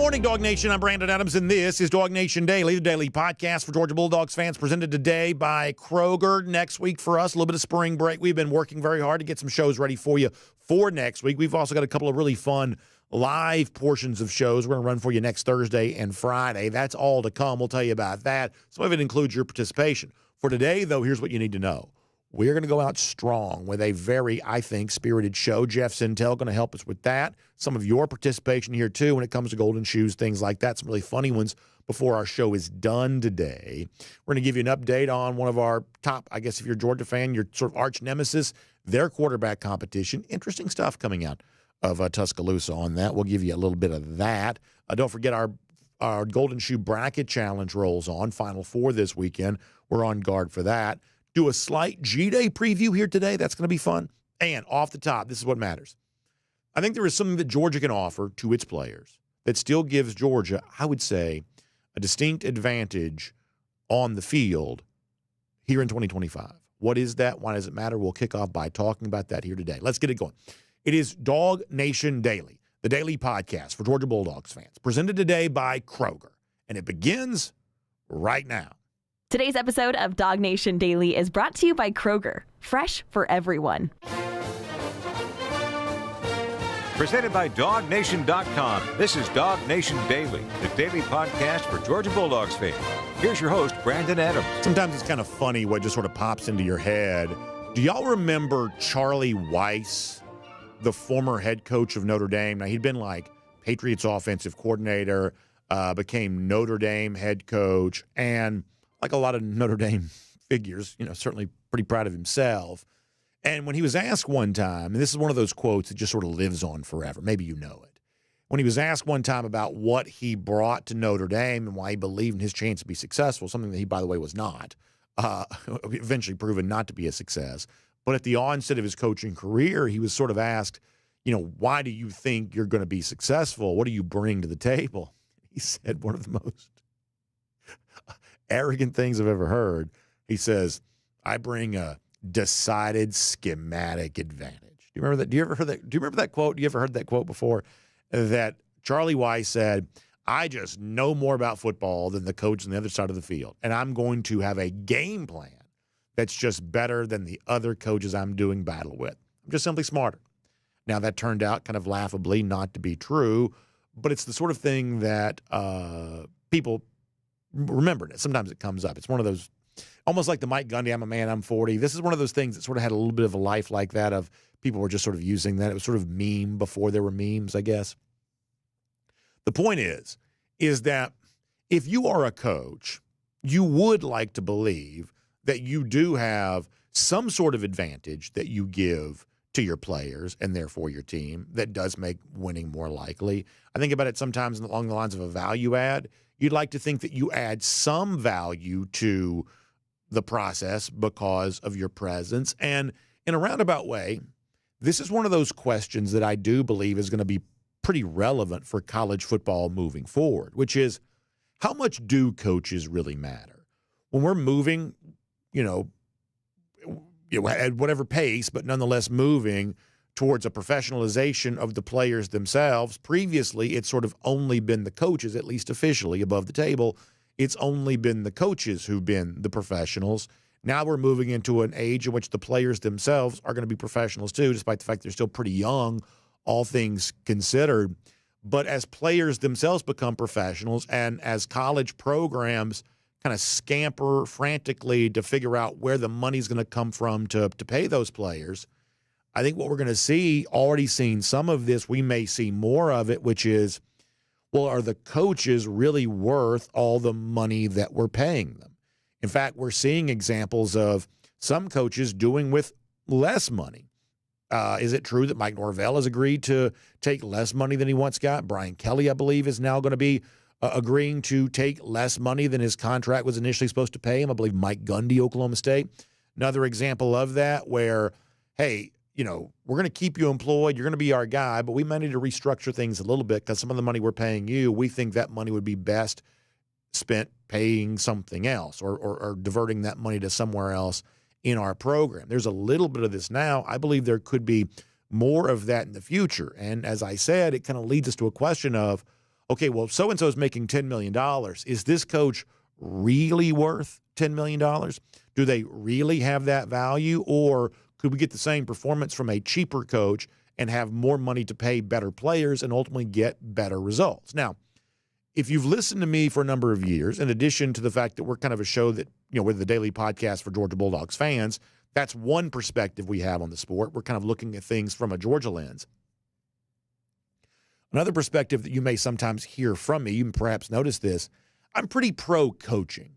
morning, Dog Nation. I'm Brandon Adams, and this is DawgNation Daily, the daily podcast for Georgia Bulldogs fans, presented today by Kroger. Next week for us, a little bit of spring break. We've been working very hard to get some shows ready for you for next week. We've also got a couple of really fun live portions of shows we're going to run for you next Thursday and Friday. That's all to come. We'll tell you about that. Some of it includes your participation. For today, though, here's what you need to know. We're going to go out strong with a very, I think, spirited show. Jeff Sentell going to help us with that. Some of your participation here, too, when it comes to golden shoes, things like that. Some really funny ones before our show is done today. We're going to give you an update on one of our top, I guess if you're a Georgia fan, your sort of arch nemesis, their quarterback competition. Interesting stuff coming out of Tuscaloosa on that. We'll give you a little bit of that. Don't forget our Golden Shoe Bracket Challenge rolls on. Final Four this weekend. We're on guard for that. Do a slight G-Day preview here today. That's going to be fun. And off the top, this is what matters. I think there is something that Georgia can offer to its players that still gives Georgia, I would say, a distinct advantage on the field here in 2025. What is that? Why does it matter? We'll kick off by talking about that here today. Let's get it going. It is DawgNation Daily, the daily podcast for Georgia Bulldogs fans, presented today by Kroger. And it begins right now. Today's episode of DawgNation Daily is brought to you by Kroger, fresh for everyone. Presented by DawgNation.com. This is DawgNation Daily, the daily podcast for Georgia Bulldogs fans. Here's your host, Brandon Adams. Sometimes it's kind of funny what just sort of pops into your head. Do y'all remember Charlie Weis, the former head coach of Notre Dame? Now, he'd been like Patriots offensive coordinator, became Notre Dame head coach, and like a lot of Notre Dame figures, certainly pretty proud of himself. And when he was asked one time, and this is one of those quotes that just sort of lives on forever, maybe you know it. When he was asked one time about what he brought to Notre Dame and why he believed in his chance to be successful, something that he, by the way, was not, eventually proven not to be a success. But at the onset of his coaching career, he was sort of asked, why do you think you're going to be successful? What do you bring to the table? He said one of the most arrogant things I've ever heard. He says, I bring a decided schematic advantage. Do you remember that? Do you remember that quote? Do you ever heard that quote before? That Charlie Weis said, I just know more about football than the coach on the other side of the field. And I'm going to have a game plan that's just better than the other coaches I'm doing battle with. I'm just simply smarter. Now, that turned out kind of laughably not to be true, but it's the sort of thing that people remembered it. Sometimes it comes up. It's one of those, almost like the Mike Gundy, I'm a man, I'm 40. This is one of those things that sort of had a little bit of a life like that, of people were just sort of using that. It was sort of meme before there were memes, I guess. The point is that if you are a coach, you would like to believe that you do have some sort of advantage that you give to your players and therefore your team that does make winning more likely. I think about it sometimes along the lines of a value add. You'd like to think that you add some value to the process because of your presence. And in a roundabout way, this is one of those questions that I do believe is going to be pretty relevant for college football moving forward, which is, how much do coaches really matter? When we're moving, at whatever pace, but nonetheless moving towards a professionalization of the players themselves. Previously, it's sort of only been the coaches, at least officially above the table. It's only been the coaches who've been the professionals. Now we're moving into an age in which the players themselves are going to be professionals too, despite the fact they're still pretty young, all things considered. But as players themselves become professionals and as college programs kind of scamper frantically to figure out where the money's going to come from to pay those players, I think what we're going to see, already seen some of this, we may see more of it, which is, well, are the coaches really worth all the money that we're paying them? In fact, we're seeing examples of some coaches doing with less money. Is it true that Mike Norvell has agreed to take less money than he once got? Brian Kelly, I believe, is now going to be agreeing to take less money than his contract was initially supposed to pay him. I believe Mike Gundy, Oklahoma State. Another example of that where, hey, we're going to keep you employed. You're going to be our guy, but we might need to restructure things a little bit because some of the money we're paying you, we think that money would be best spent paying something else or diverting that money to somewhere else in our program. There's a little bit of this now. I believe there could be more of that in the future. And as I said, it kind of leads us to a question of, okay, well, so-and-so is making $10 million. Is this coach really worth $10 million? Do they really have that value? Or could we get the same performance from a cheaper coach and have more money to pay better players and ultimately get better results? Now, if you've listened to me for a number of years, in addition to the fact that we're kind of a show that, we're the daily podcast for Georgia Bulldogs fans, that's one perspective we have on the sport. We're kind of looking at things from a Georgia lens. Another perspective that you may sometimes hear from me, you perhaps notice this, I'm pretty pro-coaching.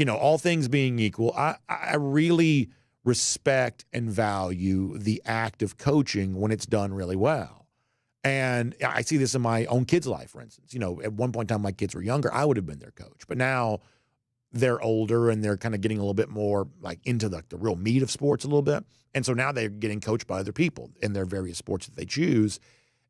All things being equal, I really respect and value the act of coaching when it's done really well. And I see this in my own kids' life, for instance. At one point in time, my kids were younger, I would have been their coach. But now they're older and they're kind of getting a little bit more like into the real meat of sports a little bit. And so now they're getting coached by other people in their various sports that they choose.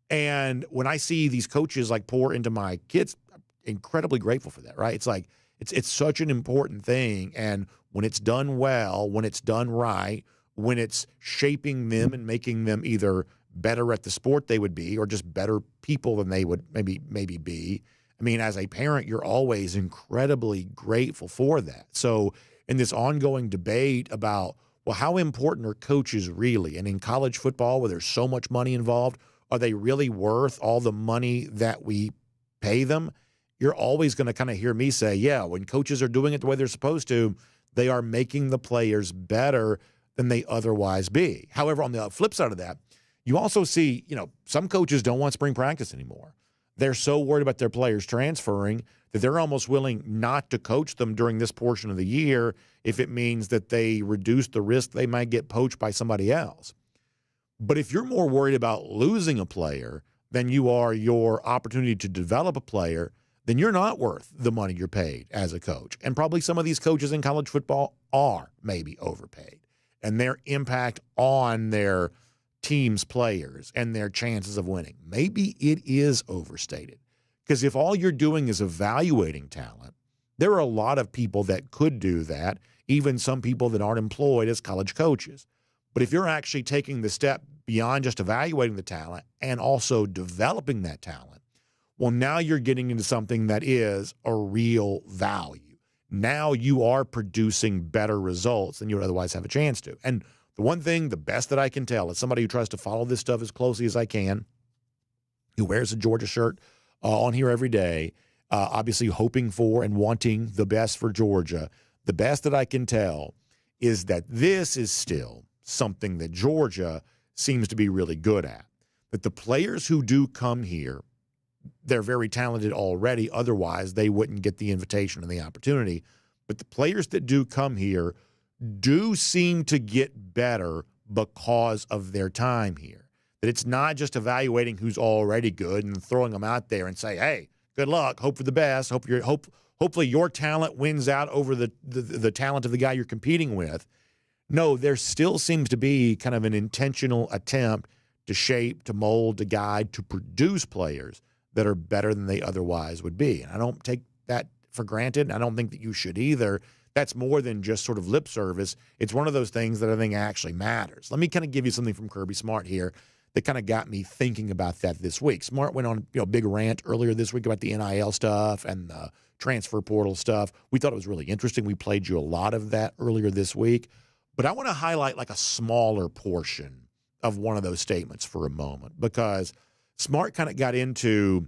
And when I see these coaches like pour into my kids, I'm incredibly grateful for that, right? It's like it's such an important thing. And when it's done well, when it's done right, when it's shaping them and making them either better at the sport they would be or just better people than they would maybe be. I mean, as a parent, you're always incredibly grateful for that. So in this ongoing debate about, well, how important are coaches really? And in college football, where there's so much money involved, are they really worth all the money that we pay them? You're always going to kind of hear me say, yeah, when coaches are doing it the way they're supposed to, they are making the players better than they otherwise be. However, on the flip side of that, you also see, some coaches don't want spring practice anymore. They're so worried about their players transferring that they're almost willing not to coach them during this portion of the year if it means that they reduce the risk they might get poached by somebody else. But if you're more worried about losing a player than you are your opportunity to develop a player, then you're not worth the money you're paid as a coach. And probably some of these coaches in college football are maybe overpaid. And their impact on their team's players and their chances of winning, maybe it is overstated. Because if all you're doing is evaluating talent, there are a lot of people that could do that, even some people that aren't employed as college coaches. But if you're actually taking the step beyond just evaluating the talent and also developing that talent, well, now you're getting into something that is a real value. Now you are producing better results than you would otherwise have a chance to. And the one thing, the best that I can tell, is somebody who tries to follow this stuff as closely as I can, who wears a Georgia shirt on here every day, obviously hoping for and wanting the best for Georgia. The best that I can tell is that this is still something that Georgia seems to be really good at. That the players who do come here, they're very talented already. Otherwise, they wouldn't get the invitation and the opportunity. But the players that do come here do seem to get better because of their time here. That it's not just evaluating who's already good and throwing them out there and say, hey, good luck, hope for the best, hopefully your talent wins out over the talent of the guy you're competing with. No, there still seems to be kind of an intentional attempt to shape, to mold, to guide, to produce players that are better than they otherwise would be. And I don't take that for granted, and I don't think that you should either. That's more than just sort of lip service. It's one of those things that I think actually matters. Let me kind of give you something from Kirby Smart here that kind of got me thinking about that this week. Smart went on a big rant earlier this week about the NIL stuff and the transfer portal stuff. We thought it was really interesting. We played you a lot of that earlier this week. But I want to highlight like a smaller portion of one of those statements for a moment, because Smart kind of got into,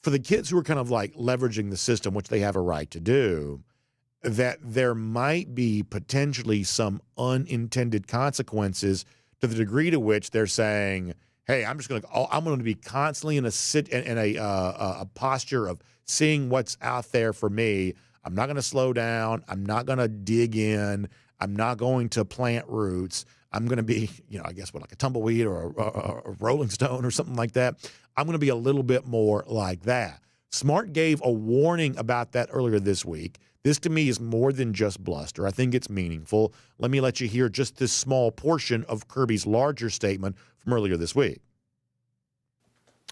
for the kids who are kind of like leveraging the system, which they have a right to do, that there might be potentially some unintended consequences to the degree to which they're saying, hey, I'm going to be constantly in a posture of seeing what's out there for me. I'm not going to slow down. I'm not going to dig in. I'm not going to plant roots. I'm going to be, I guess like a tumbleweed or a rolling stone or something like that. I'm going to be a little bit more like that. Smart gave a warning about that earlier this week. This, to me, is more than just bluster. I think it's meaningful. Let me let you hear just this small portion of Kirby's larger statement from earlier this week.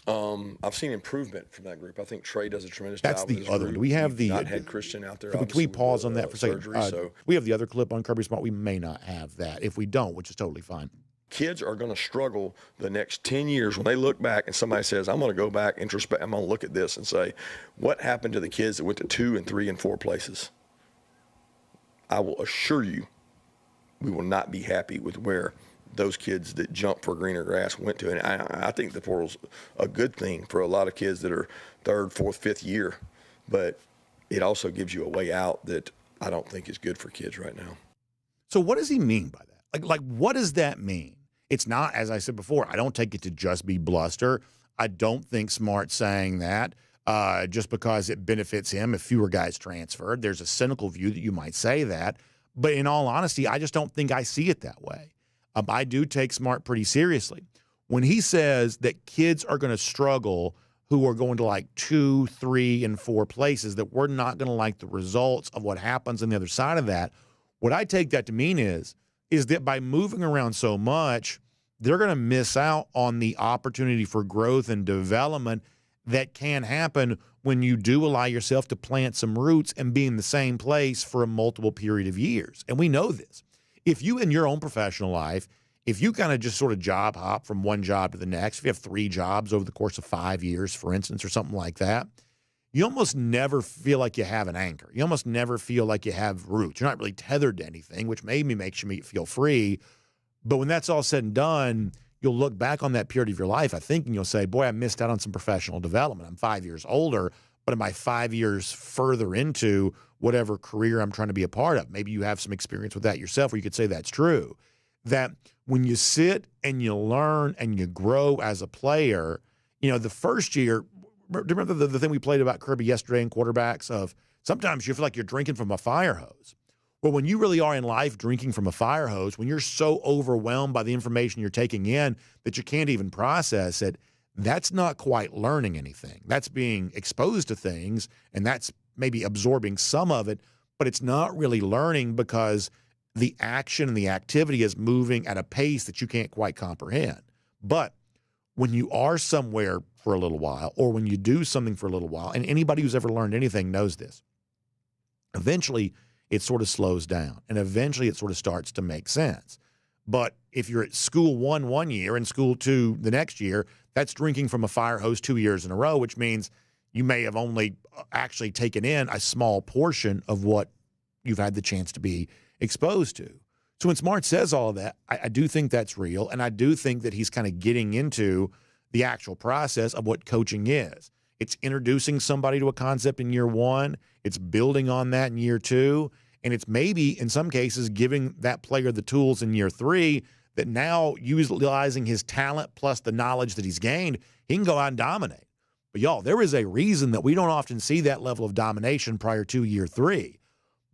I've seen improvement from that group. I think Trey does a tremendous job. That's the other one. Do we have the not had Christian out there? Can we pause on that for a second? We have the other clip on Kirby Smart. We may not have that. If we don't, which is totally fine. Kids are going to struggle the next 10 years when they look back and somebody says, I'm going to go back, introspect, I'm going to look at this and say, what happened to the kids that went to 2 and 3 and 4 places? I will assure you, we will not be happy with where those kids that jump for greener grass went to. And I think the portal's a good thing for a lot of kids that are 3rd, 4th, 5th year, but it also gives you a way out that I don't think is good for kids right now. So what does he mean by that? Like what does that mean? It's not, as I said before, I don't take it to just be bluster. I don't think Smart's saying that just because it benefits him if fewer guys transferred. There's a cynical view that you might say that. But in all honesty, I just don't think I see it that way. I do take Smart pretty seriously. When he says that kids are going to struggle who are going to like 2, 3, and 4 places, that we're not going to like the results of what happens on the other side of that, what I take that to mean is that by moving around so much, they're going to miss out on the opportunity for growth and development that can happen when you do allow yourself to plant some roots and be in the same place for a multiple period of years. And we know this. If you, in your own professional life, if you kind of just sort of job hop from one job to the next, if you have 3 jobs over the course of 5 years, for instance, or something like that, you almost never feel like you have an anchor. You almost never feel like you have roots. You're not really tethered to anything, which maybe makes you feel free. But when that's all said and done, you'll look back on that period of your life, I think, and you'll say, boy, I missed out on some professional development. I'm 5 years older, but am I 5 years further into whatever career I'm trying to be a part of? Maybe you have some experience with that yourself where you could say that's true. That when you sit and you learn and you grow as a player, the first year, remember the thing we played about Kirby yesterday in quarterbacks of sometimes you feel like you're drinking from a fire hose. Well, when you really are in life drinking from a fire hose, when you're so overwhelmed by the information you're taking in that you can't even process it, that's not quite learning anything. That's being exposed to things, and that's maybe absorbing some of it, but it's not really learning because the action and the activity is moving at a pace that you can't quite comprehend. But when you are somewhere for a little while, or when you do something for a little while, and anybody who's ever learned anything knows this, eventually it sort of slows down, and eventually it sort of starts to make sense. But if you're at school one year and school 2 the next year, that's drinking from a fire hose 2 years in a row, which means you may have only actually taken in a small portion of what you've had the chance to be exposed to. So when Smart says all of that, I do think that's real, and I do think that he's kind of getting into the actual process of what coaching is. It's introducing somebody to a concept in year 1. It's building on that in year 2. And it's maybe, in some cases, giving that player the tools in year 3 that now, utilizing his talent plus the knowledge that he's gained, he can go out and dominate. But, y'all, there is a reason that we don't often see that level of domination prior to year 3,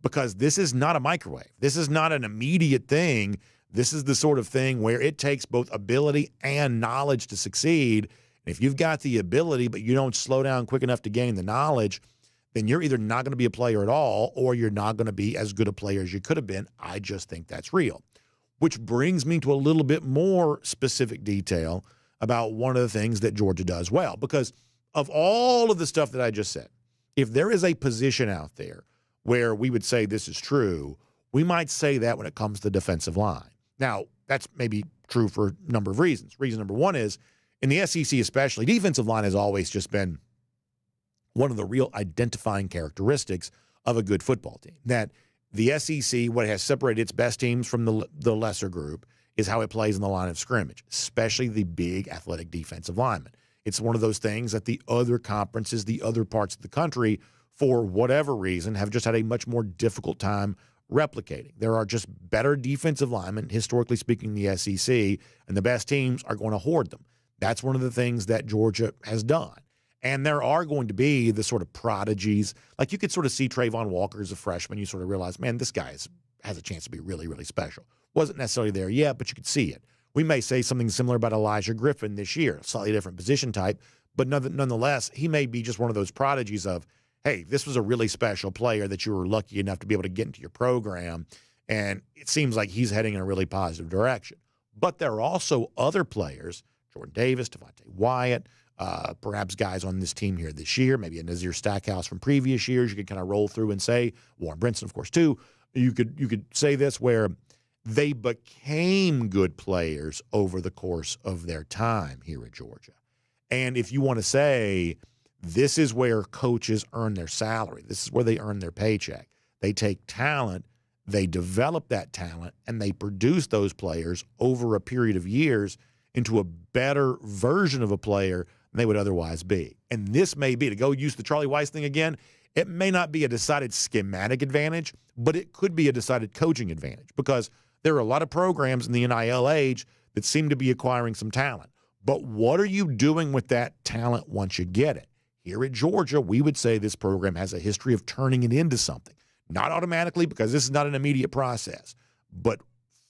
because this is not a microwave. This is not an immediate thing. This is the sort of thing where it takes both ability and knowledge to succeed. And if you've got the ability but you don't slow down quick enough to gain the knowledge, then you're either not going to be a player at all or you're not going to be as good a player as you could have been. I just think that's real. Which brings me to a little bit more specific detail about one of the things that Georgia does well. Because of all of the stuff that I just said, if there is a position out there where we would say this is true, we might say that when it comes to the defensive line. Now, that's maybe true for a number of reasons. Reason number one is, in the SEC especially, defensive line has always just been one of the real identifying characteristics of a good football team. That the SEC, what has separated its best teams from the lesser group, is how it plays in the line of scrimmage, especially the big athletic defensive linemen. It's one of those things that the other conferences, the other parts of the country, for whatever reason, have just had a much more difficult time replicating. There are just better defensive linemen, historically speaking, in the SEC, and the best teams are going to hoard them. That's one of the things that Georgia has done. And there are going to be the sort of prodigies. Like, you could sort of see Trayvon Walker as a freshman. You sort of realize, man, this guy has a chance to be really, really special. Wasn't necessarily there yet, but you could see it. We may say something similar about Elijah Griffin this year, slightly different position type, but nonetheless, he may be just one of those prodigies of, hey, this was a really special player that you were lucky enough to be able to get into your program, and it seems like he's heading in a really positive direction. But there are also other players, Jordan Davis, Devontae Wyatt, perhaps guys on this team here this year, maybe a Nazir Stackhouse from previous years. You could kind of roll through and say, Warren Brinson, of course, too. You could say this, where They became good players over the course of their time here at Georgia. And if you want to say this is where coaches earn their salary, this is where they earn their paycheck, they take talent, they develop that talent, and they produce those players over a period of years into a better version of a player than they would otherwise be. And this may be, to go use the Charlie Weiss thing again, it may not be a decided schematic advantage, but it could be a decided coaching advantage because there are a lot of programs in the NIL age that seem to be acquiring some talent. But what are you doing with that talent once you get it? Here at Georgia, we would say this program has a history of turning it into something. Not automatically, because this is not an immediate process, but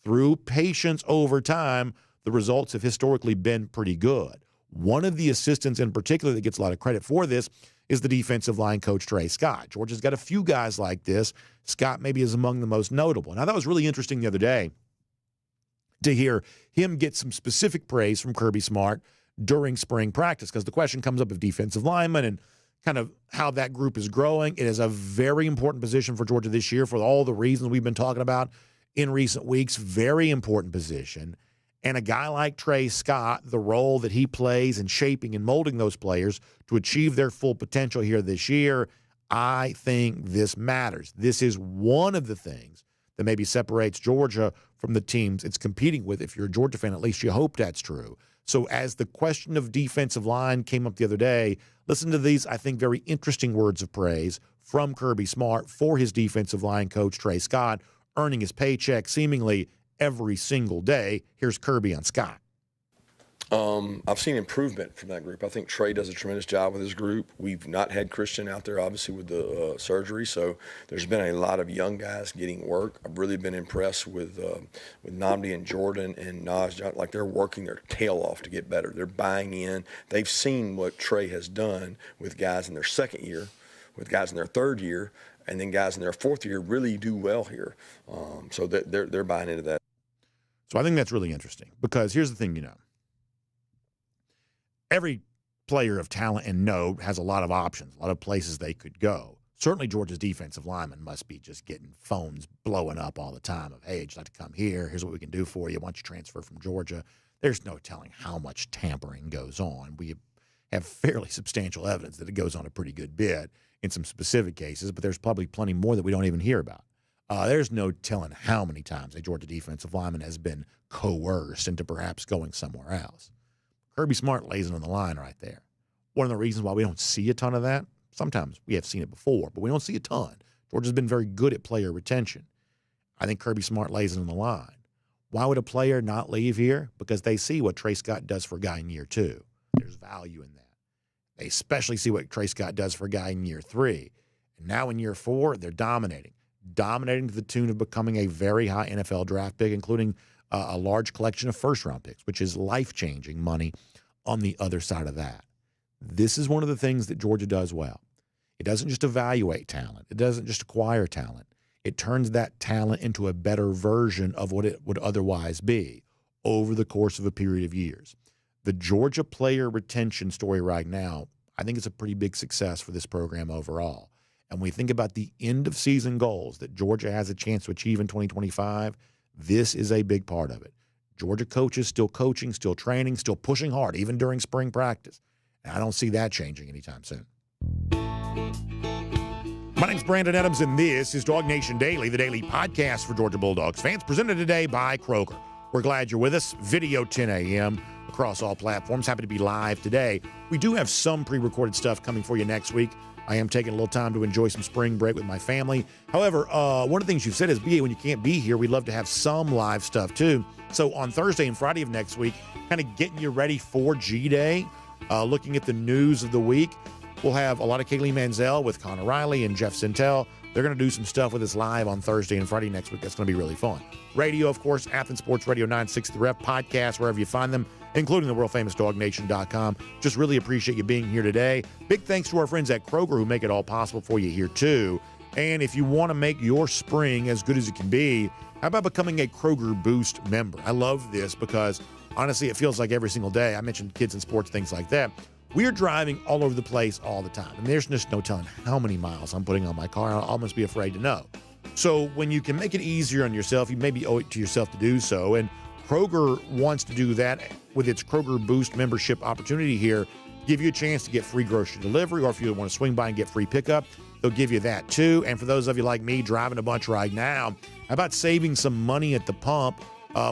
through patience over time, the results have historically been pretty good. One of the assistants in particular that gets a lot of credit for this is the defensive line coach, Trey Scott. Georgia's got a few guys like this. Scott maybe is among the most notable. And I thought it was really interesting the other day to hear him get some specific praise from Kirby Smart during spring practice, because the question comes up of defensive linemen and kind of how that group is growing. It is a very important position for Georgia this year for all the reasons we've been talking about in recent weeks. Very important position. And a guy like Trey Scott, the role that he plays in shaping and molding those players to achieve their full potential here this year, I think this matters. This is one of the things that maybe separates Georgia from the teams it's competing with. If you're a Georgia fan, at least you hope that's true. So as the question of defensive line came up the other day, listen to these, I think, very interesting words of praise from Kirby Smart for his defensive line coach, Trey Scott, earning his paycheck seemingly every single day. Here's Kirby on Scott. I've seen improvement from that group. I think Trey does a tremendous job with his group. We've not had Christian out there, obviously, with the surgery, so there's been a lot of young guys getting work. I've really been impressed with Nnamdi and Jordan and Nas. Like, they're working their tail off to get better. They're buying in. They've seen what Trey has done with guys in their second year, with guys in their third year, and then guys in their fourth year really do well here. So they're buying into that. So I think that's really interesting because here's the thing, every player of talent and note has a lot of options, a lot of places they could go. Certainly Georgia's defensive linemen must be just getting phones blowing up all the time of, hey, would you like to come here? Here's what we can do for you. Why don't you transfer from Georgia? There's no telling how much tampering goes on. We have fairly substantial evidence that it goes on a pretty good bit in some specific cases, but there's probably plenty more that we don't even hear about. There's no telling how many times a Georgia defensive lineman has been coerced into perhaps going somewhere else. Kirby Smart lays it on the line right there. One of the reasons why we don't see a ton of that, sometimes we have seen it before, but we don't see a ton. Georgia's been very good at player retention. I think Kirby Smart lays it on the line. Why would a player not leave here? Because they see what Trey Scott does for a guy in year 2. There's value in that. They especially see what Trey Scott does for a guy in year 3. And now in year 4, they're dominating to the tune of becoming a very high NFL draft pick, including a large collection of first-round picks, which is life-changing money on the other side of that. This is one of the things that Georgia does well. It doesn't just evaluate talent. It doesn't just acquire talent. It turns that talent into a better version of what it would otherwise be over the course of a period of years. The Georgia player retention story right now, I think it's a pretty big success for this program overall. And when we think about the end-of-season goals that Georgia has a chance to achieve in 2025, this is a big part of it. Georgia coaches still coaching, still training, still pushing hard, even during spring practice. And I don't see that changing anytime soon. My name's Brandon Adams, and this is DawgNation Daily, the daily podcast for Georgia Bulldogs fans, presented today by Kroger. We're glad you're with us. Video 10 a.m. across all platforms. Happy to be live today. We do have some pre-recorded stuff coming for you next week. I am taking a little time to enjoy some spring break with my family. However, one of the things you've said is, BA, when you can't be here, we'd love to have some live stuff too. So on Thursday and Friday of next week, kind of getting you ready for G-Day, looking at the news of the week, we'll have a lot of Kaylee Manziel with Connor Riley and Jeff Sentell. They're going to do some stuff with us live on Thursday and Friday next week. That's going to be really fun. Radio, of course, Athens Sports Radio 960 The Rep, podcast, wherever you find them, including the world-famous DawgNation.com. Just really appreciate you being here today. Big thanks to our friends at Kroger who make it all possible for you here, too. And if you want to make your spring as good as it can be, how about becoming a Kroger Boost member? I love this because, honestly, it feels like every single day. I mentioned kids and sports, things like that. We're driving all over the place all the time. And there's just no telling how many miles I'm putting on my car. I'll almost be afraid to know. So when you can make it easier on yourself, you maybe owe it to yourself to do so. And Kroger wants to do that with its Kroger Boost membership opportunity here. Give you a chance to get free grocery delivery, or if you want to swing by and get free pickup, they'll give you that too. And for those of you like me driving a bunch right now, how about saving some money at the pump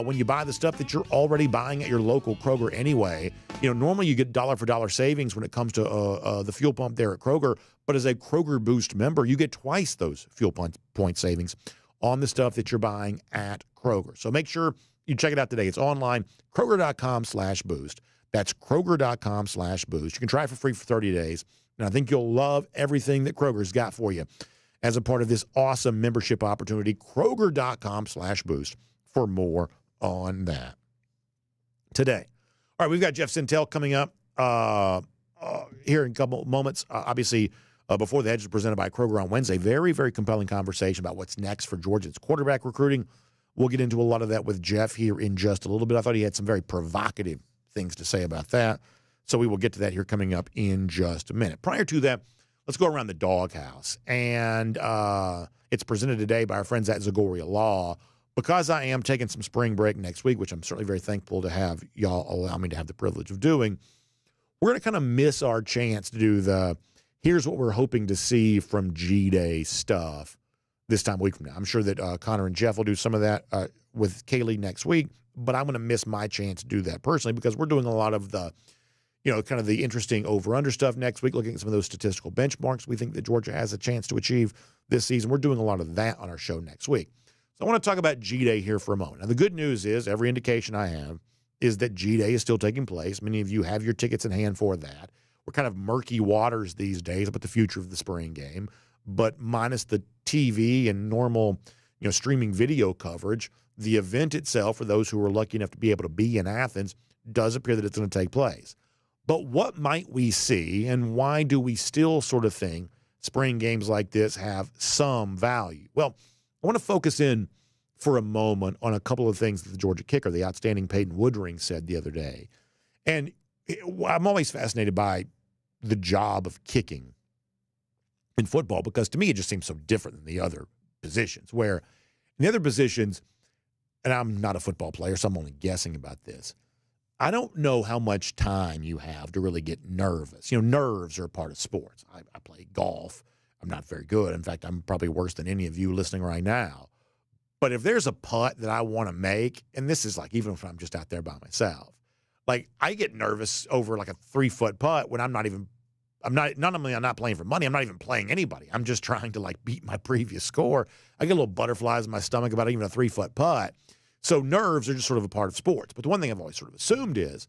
when you buy the stuff that you're already buying at your local Kroger anyway? Normally you get dollar for dollar savings when it comes to the fuel pump there at Kroger, but as a Kroger Boost member, you get twice those fuel point savings on the stuff that you're buying at Kroger. So make sure you check it out today. It's online, Kroger.com/boost. That's Kroger.com/boost. You can try it for free for 30 days. And I think you'll love everything that Kroger's got for you as a part of this awesome membership opportunity. Kroger.com/boost for more on that today. All right, we've got Jeff Sentell coming up here in a couple moments. Obviously, before the Edge is presented by Kroger on Wednesday. Very, very compelling conversation about what's next for Georgia's quarterback recruiting. We'll get into a lot of that with Jeff here in just a little bit. I thought he had some very provocative things to say about that. So we will get to that here coming up in just a minute. Prior to that, let's go around the DawgHouse. And it's presented today by our friends at Zagoria Law. Because I am taking some spring break next week, which I'm certainly very thankful to have y'all allow me to have the privilege of doing, we're going to kind of miss our chance to do the here's what we're hoping to see from G-Day stuff this time a week from now. I'm sure that Connor and Jeff will do some of that with Kaylee next week, but I'm going to miss my chance to do that personally because we're doing a lot of the, kind of the interesting over-under stuff next week, looking at some of those statistical benchmarks we think that Georgia has a chance to achieve this season. We're doing a lot of that on our show next week. So I want to talk about G-Day here for a moment. Now, the good news is every indication I have is that G-Day is still taking place. Many of you have your tickets in hand for that. We're kind of murky waters these days about the future of the spring game, but minus the TV and normal, streaming video coverage, the event itself, for those who are lucky enough to be able to be in Athens, does appear that it's going to take place. But what might we see, and why do we still sort of think spring games like this have some value? Well, I want to focus in for a moment on a couple of things that the Georgia kicker, the outstanding Peyton Woodring, said the other day. And I'm always fascinated by the job of kicking in football because to me it just seems so different than the other positions, where in the other positions, and I'm not a football player, so I'm only guessing about this, I don't know how much time you have to really get nervous. Nerves are a part of sports. I play golf. I'm not very good. In fact, I'm probably worse than any of you listening right now. But if there's a putt that I want to make, and this is like even if I'm just out there by myself, like I get nervous over like a 3-foot putt when I'm not playing for money. I'm not even playing anybody. I'm just trying to like beat my previous score. I get little butterflies in my stomach about even a 3-foot putt. So nerves are just sort of a part of sports. But the one thing I've always sort of assumed is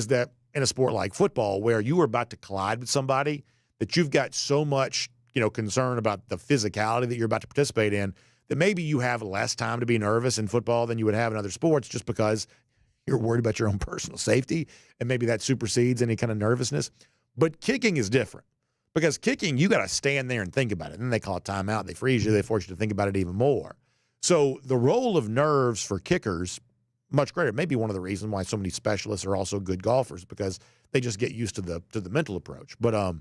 that in a sport like football, where you are about to collide with somebody, that you've got so much, concern about the physicality that you're about to participate in, that maybe you have less time to be nervous in football than you would have in other sports just because you're worried about your own personal safety, and maybe that supersedes any kind of nervousness. But kicking is different because kicking, you got to stand there and think about it. And then they call a timeout. They freeze you. They force you to think about it even more. So the role of nerves for kickers, much greater. Maybe one of the reasons why so many specialists are also good golfers because they just get used to the mental approach. But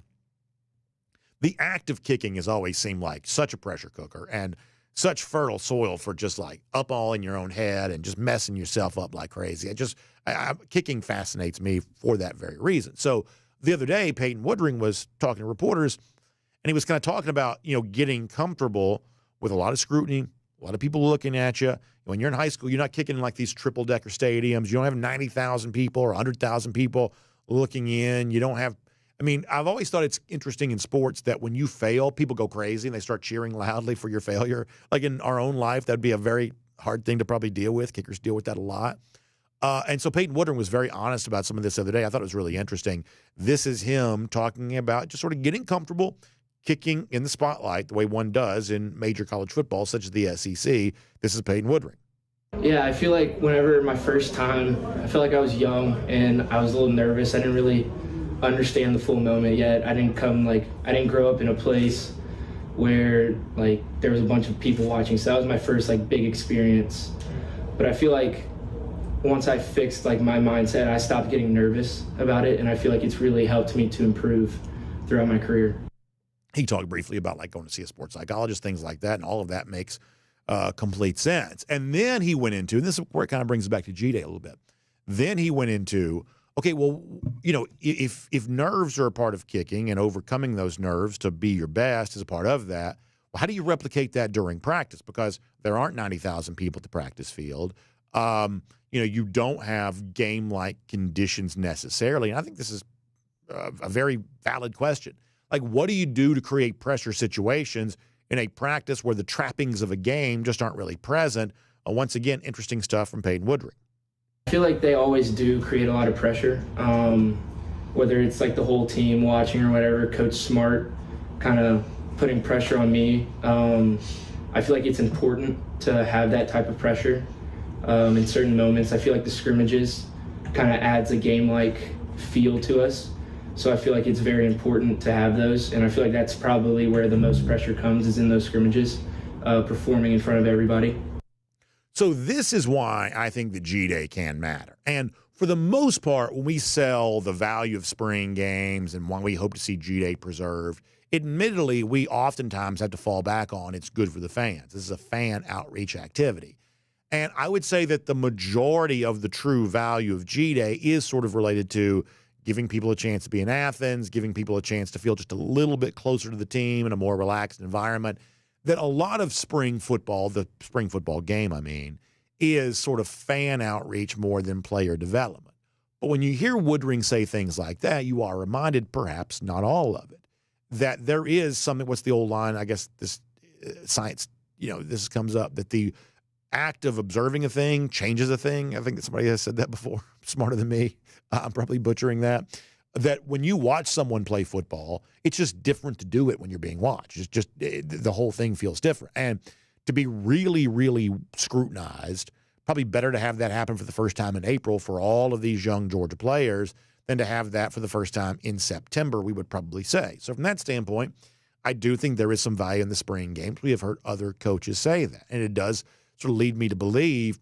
the act of kicking has always seemed like such a pressure cooker and such fertile soil for just like up all in your own head and just messing yourself up like crazy. Kicking fascinates me for that very reason. So the other day, Peyton Woodring was talking to reporters, and he was kind of talking about, getting comfortable with a lot of scrutiny, a lot of people looking at you. When you're in high school, you're not kicking in like these triple-decker stadiums. You don't have 90,000 people or 100,000 people looking in. You don't have I've always thought it's interesting in sports that when you fail, people go crazy and they start cheering loudly for your failure. Like in our own life, that'd be a very hard thing to probably deal with. Kickers deal with that a lot. And so Peyton Woodring was very honest about some of this the other day. I thought it was really interesting. This is him talking about just sort of getting comfortable kicking in the spotlight the way one does in major college football, such as the SEC. This is Peyton Woodring. Yeah, I feel like whenever my first time, I feel like I was young and I was a little nervous. I didn't really understand the full moment yet. I didn't grow up in a place where there was a bunch of people watching. So that was my first big experience. But I feel like once I fixed my mindset, I stopped getting nervous about it, and I feel like it's really helped me to improve throughout my career. He talked briefly about like going to see a sports psychologist, things like that, and all of that makes complete sense. And then he went into, and this is where it kind of brings us back to G-Day a little bit. Then he went into, okay, well, if nerves are a part of kicking and overcoming those nerves to be your best is a part of that, well, how do you replicate that during practice? Because there aren't 90,000 people at the practice field. You don't have game-like conditions necessarily. And I think this is a very valid question. Like, what do you do to create pressure situations in a practice where the trappings of a game just aren't really present? Once again, interesting stuff from Peyton Woodring. I feel like they always do create a lot of pressure, whether it's like the whole team watching or whatever, Coach Smart kind of putting pressure on me. I feel like it's important to have that type of pressure in certain moments. I feel like the scrimmages kind of adds a game-like feel to us. So I feel like it's very important to have those, and I feel like that's probably where the most pressure comes, is in those scrimmages, performing in front of everybody. So this is why I think the G-Day can matter. And for the most part, when we sell the value of spring games and when we hope to see G-Day preserved, admittedly, we oftentimes have to fall back on it's good for the fans. This is a fan outreach activity. And I would say that the majority of the true value of G-Day is sort of related to giving people a chance to be in Athens, giving people a chance to feel just a little bit closer to the team in a more relaxed environment. That a lot of spring football, the spring football game, I mean, is sort of fan outreach more than player development. But when you hear Woodring say things like that, you are reminded, perhaps not all of it, that there is something, what's the old line? I guess this science, this comes up, that the act of observing a thing changes a thing. I think that somebody has said that before, smarter than me. I'm probably butchering that. That when you watch someone play football, it's just different to do it when you're being watched. It's just the whole thing feels different. And to be really, really scrutinized, probably better to have that happen for the first time in April for all of these young Georgia players than to have that for the first time in September, we would probably say. So from that standpoint, I do think there is some value in the spring games. We have heard other coaches say that. And it does sort of lead me to believe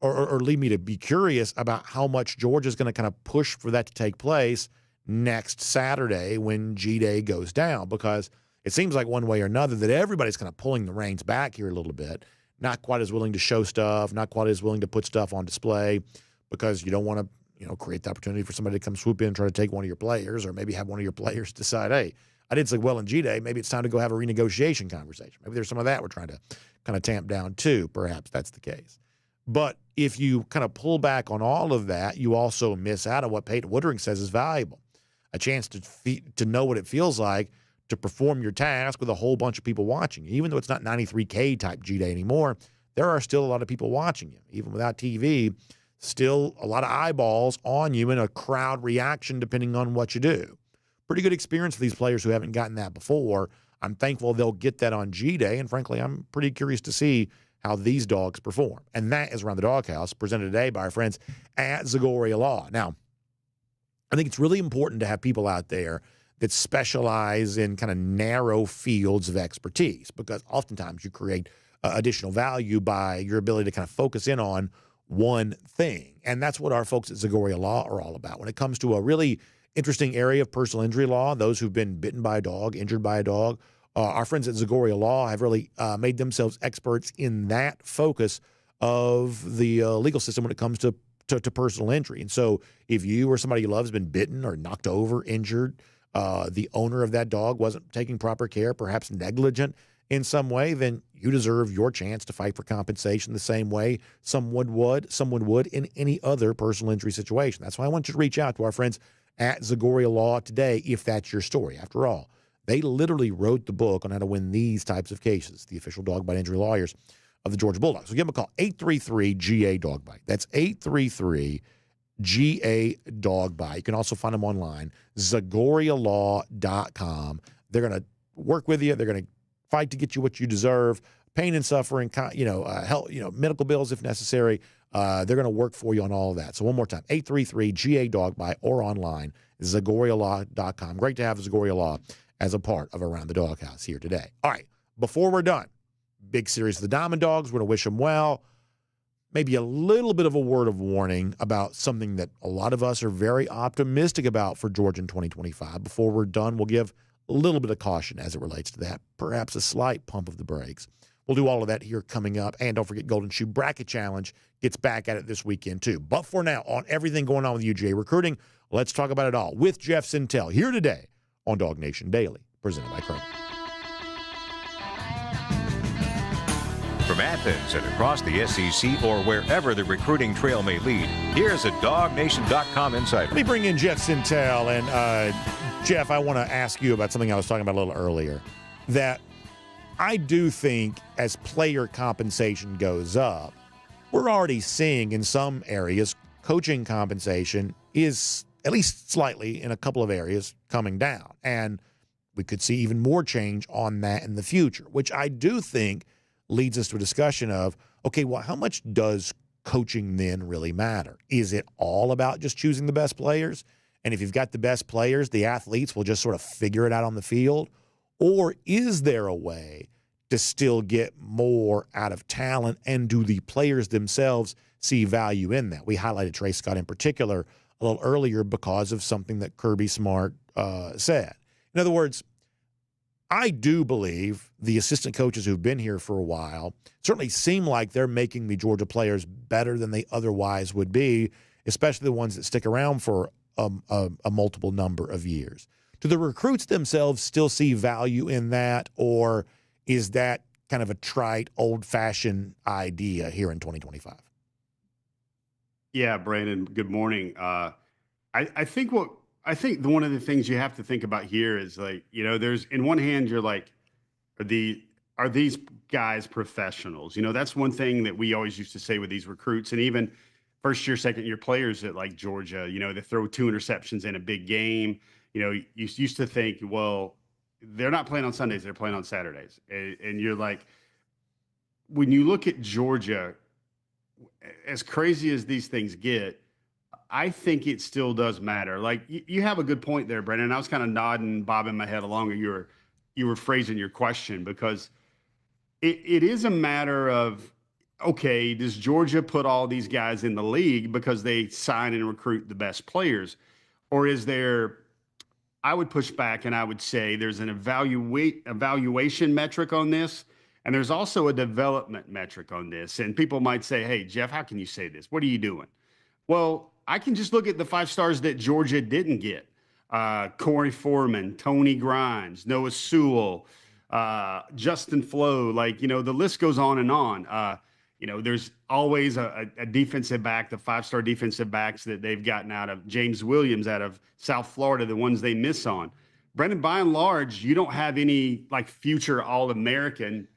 or lead me to be curious about how much Georgia's going to kind of push for that to take place next Saturday when G-Day goes down, because it seems like one way or another that everybody's kind of pulling the reins back here a little bit, not quite as willing to show stuff, not quite as willing to put stuff on display, because you don't want to create the opportunity for somebody to come swoop in and try to take one of your players, or maybe have one of your players decide, hey, I did so well in G-Day, maybe it's time to go have a renegotiation conversation. Maybe there's some of that we're trying to kind of tamp down too. Perhaps that's the case. But if you kind of pull back on all of that, you also miss out on what Peyton Woodring says is valuable. A chance to know what it feels like to perform your task with a whole bunch of people watching you. Even though it's not 93K type G-Day anymore, there are still a lot of people watching you. Even without TV, still a lot of eyeballs on you and a crowd reaction depending on what you do. Pretty good experience for these players who haven't gotten that before. I'm thankful they'll get that on G-Day, and frankly, I'm pretty curious to see how these dogs perform. And that is Around the DawgHouse, presented today by our friends at Zagoria Law. Now, I think it's really important to have people out there that specialize in kind of narrow fields of expertise, because oftentimes you create additional value by your ability to kind of focus in on one thing. And that's what our folks at Zagoria Law are all about. When it comes to a really interesting area of personal injury law, those who've been bitten by a dog, injured by a dog, our friends at Zagoria Law have really made themselves experts in that focus of the legal system when it comes to personal injury. And so if you or somebody you love has been bitten or knocked over, injured, the owner of that dog wasn't taking proper care, perhaps negligent in some way, then you deserve your chance to fight for compensation the same way someone would in any other personal injury situation. That's why I want you to reach out to our friends at Zagoria Law today if that's your story. After all, they literally wrote the book on how to win these types of cases, the official dog bite injury lawyers of the Georgia Bulldogs. So give them a call, 833-GA-DOG-BITE. That's 833-GA-DOG-BITE. You can also find them online, ZagoriaLaw.com. They're going to work with you. They're going to fight to get you what you deserve, pain and suffering, help, medical bills if necessary. They're going to work for you on all of that. So one more time, 833-GA-DOG-BITE or online, ZagoriaLaw.com. Great to have Zagoria Law as a part of Around the DawgHouse here today. All right, before we're done, big series of the Diamond Dogs. We're going to wish them well. Maybe a little bit of a word of warning about something that a lot of us are very optimistic about for Georgia in 2025. Before we're done, we'll give a little bit of caution as it relates to that, perhaps a slight pump of the brakes. We'll do all of that here coming up. And don't forget, Golden Shoe Bracket Challenge gets back at it this weekend, too. But for now, on everything going on with UGA recruiting, let's talk about it all with Jeff Sentell here today on DawgNation Daily, presented by Kroger. From Athens and across the SEC or wherever the recruiting trail may lead, here's a DawgNation.com insider. Let me bring in Jeff Sentell. And, Jeff, I want to ask you about something I was talking about a little earlier, that I do think as player compensation goes up, we're already seeing in some areas coaching compensation is at least slightly in a couple of areas coming down. And we could see even more change on that in the future, which I do think leads us to a discussion of, okay, well, how much does coaching then really matter? Is it all about just choosing the best players? And if you've got the best players, the athletes will just sort of figure it out on the field? Or is there a way to still get more out of talent, and do the players themselves see value in that? We highlighted Trey Scott in particular a little earlier because of something that Kirby Smart said. In other words, I do believe the assistant coaches who've been here for a while certainly seem like they're making the Georgia players better than they otherwise would be, especially the ones that stick around for a multiple number of years. Do the recruits themselves still see value in that, or is that kind of a trite, old-fashioned idea here in 2025? Yeah, Brandon, good morning. I think one of the things you have to think about here is, like, you know, there's, in one hand, you're like, are these guys professionals? You know, that's one thing that we always used to say with these recruits, and even first year, second year players at like Georgia, you know, they throw 2 interceptions in a big game. You know, you used to think, well, they're not playing on Sundays, they're playing on Saturdays. And you're like, when you look at Georgia, as crazy as these things get, I think it still does matter. Like, you have a good point there, Brendan. I was kind of nodding, bobbing my head along, or you were phrasing your question, because it is a matter of, okay, does Georgia put all these guys in the league because they sign and recruit the best players? Or is there, I would push back and I would say there's an evaluation metric on this, and there's also a development metric on this. And people might say, hey, Jeff, how can you say this? What are you doing? Well, I can just look at the 5 stars that Georgia didn't get. Corey Foreman, Tony Grimes, Noah Sewell, Justin Flo, like, you know, the list goes on and on. You know, there's always a defensive back, the 5-star defensive backs that they've gotten out of James Williams out of South Florida, the ones they miss on. Brendan, by and large, you don't have any like future All-American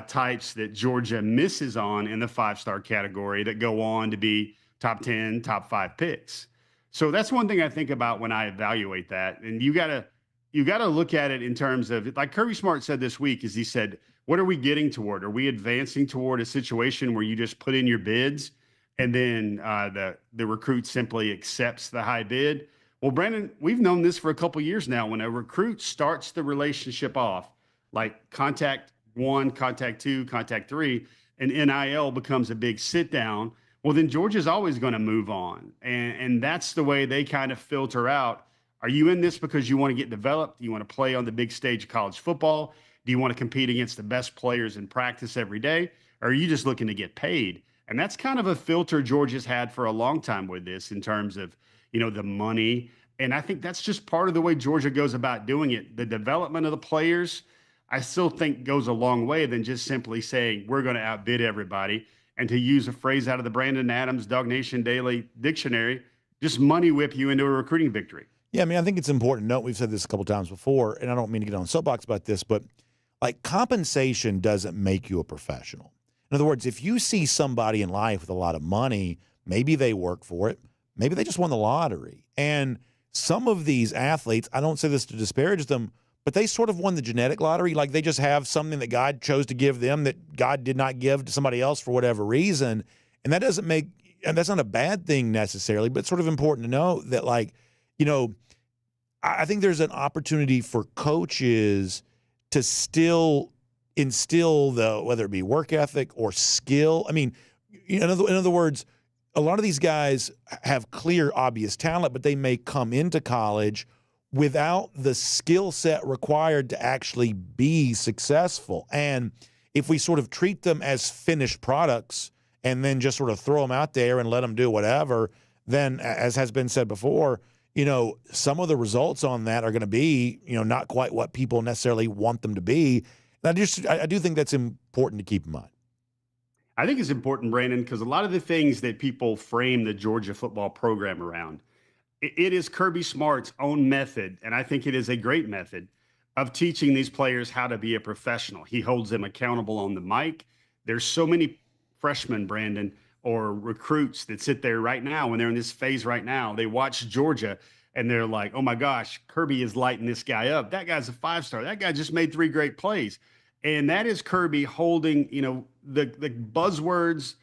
types that Georgia misses on in the 5-star category that go on to be top 10, top 5 picks. So that's one thing I think about when I evaluate that. And you gotta look at it in terms of, like Kirby Smart said this week, is he said, what are we getting toward? Are we advancing toward a situation where you just put in your bids and then the recruit simply accepts the high bid? Well, Brandon, we've known this for a couple of years now. When a recruit starts the relationship off, like contact 1, contact 2, contact 3, and NIL becomes a big sit down, well, then Georgia's always going to move on. And that's the way they kind of filter out. Are you in this because you want to get developed? Do you want to play on the big stage of college football? Do you want to compete against the best players in practice every day? Or are you just looking to get paid? And that's kind of a filter Georgia's had for a long time with this in terms of, you know, the money. And I think that's just part of the way Georgia goes about doing it. The development of the players, I still think, goes a long way than just simply saying we're going to outbid everybody. And to use a phrase out of the Brandon Adams DawgNation Daily dictionary, just money whip you into a recruiting victory. Yeah, I mean, I think it's important to note, we've said this a couple times before, and I don't mean to get on a soapbox about this, but like, compensation doesn't make you a professional. In other words, if you see somebody in life with a lot of money, maybe they work for it, maybe they just won the lottery. And some of these athletes, I don't say this to disparage them, but they sort of won the genetic lottery. Like, they just have something that God chose to give them that God did not give to somebody else for whatever reason. And that doesn't make, and that's not a bad thing necessarily, but it's sort of important to know that, like, you know, I think there's an opportunity for coaches to still instill whether it be work ethic or skill. I mean, in other words, a lot of these guys have clear, obvious talent, but they may come into college without the skill set required to actually be successful. And if we sort of treat them as finished products and then just sort of throw them out there and let them do whatever, then, as has been said before, some of the results on that are going to be, not quite what people necessarily want them to be. And I do think that's important to keep in mind. I think it's important, Brandon, because a lot of the things that people frame the Georgia football program around, it is Kirby Smart's own method, and I think it is a great method of teaching these players how to be a professional. He holds them accountable on the mic. There's so many freshmen, Brandon, or recruits that sit there right now when they're in this phase right now. They watch Georgia and they're like, oh my gosh, Kirby is lighting this guy up. That guy's a 5-star. That guy just made 3 great plays. And that is Kirby holding, the buzzwords,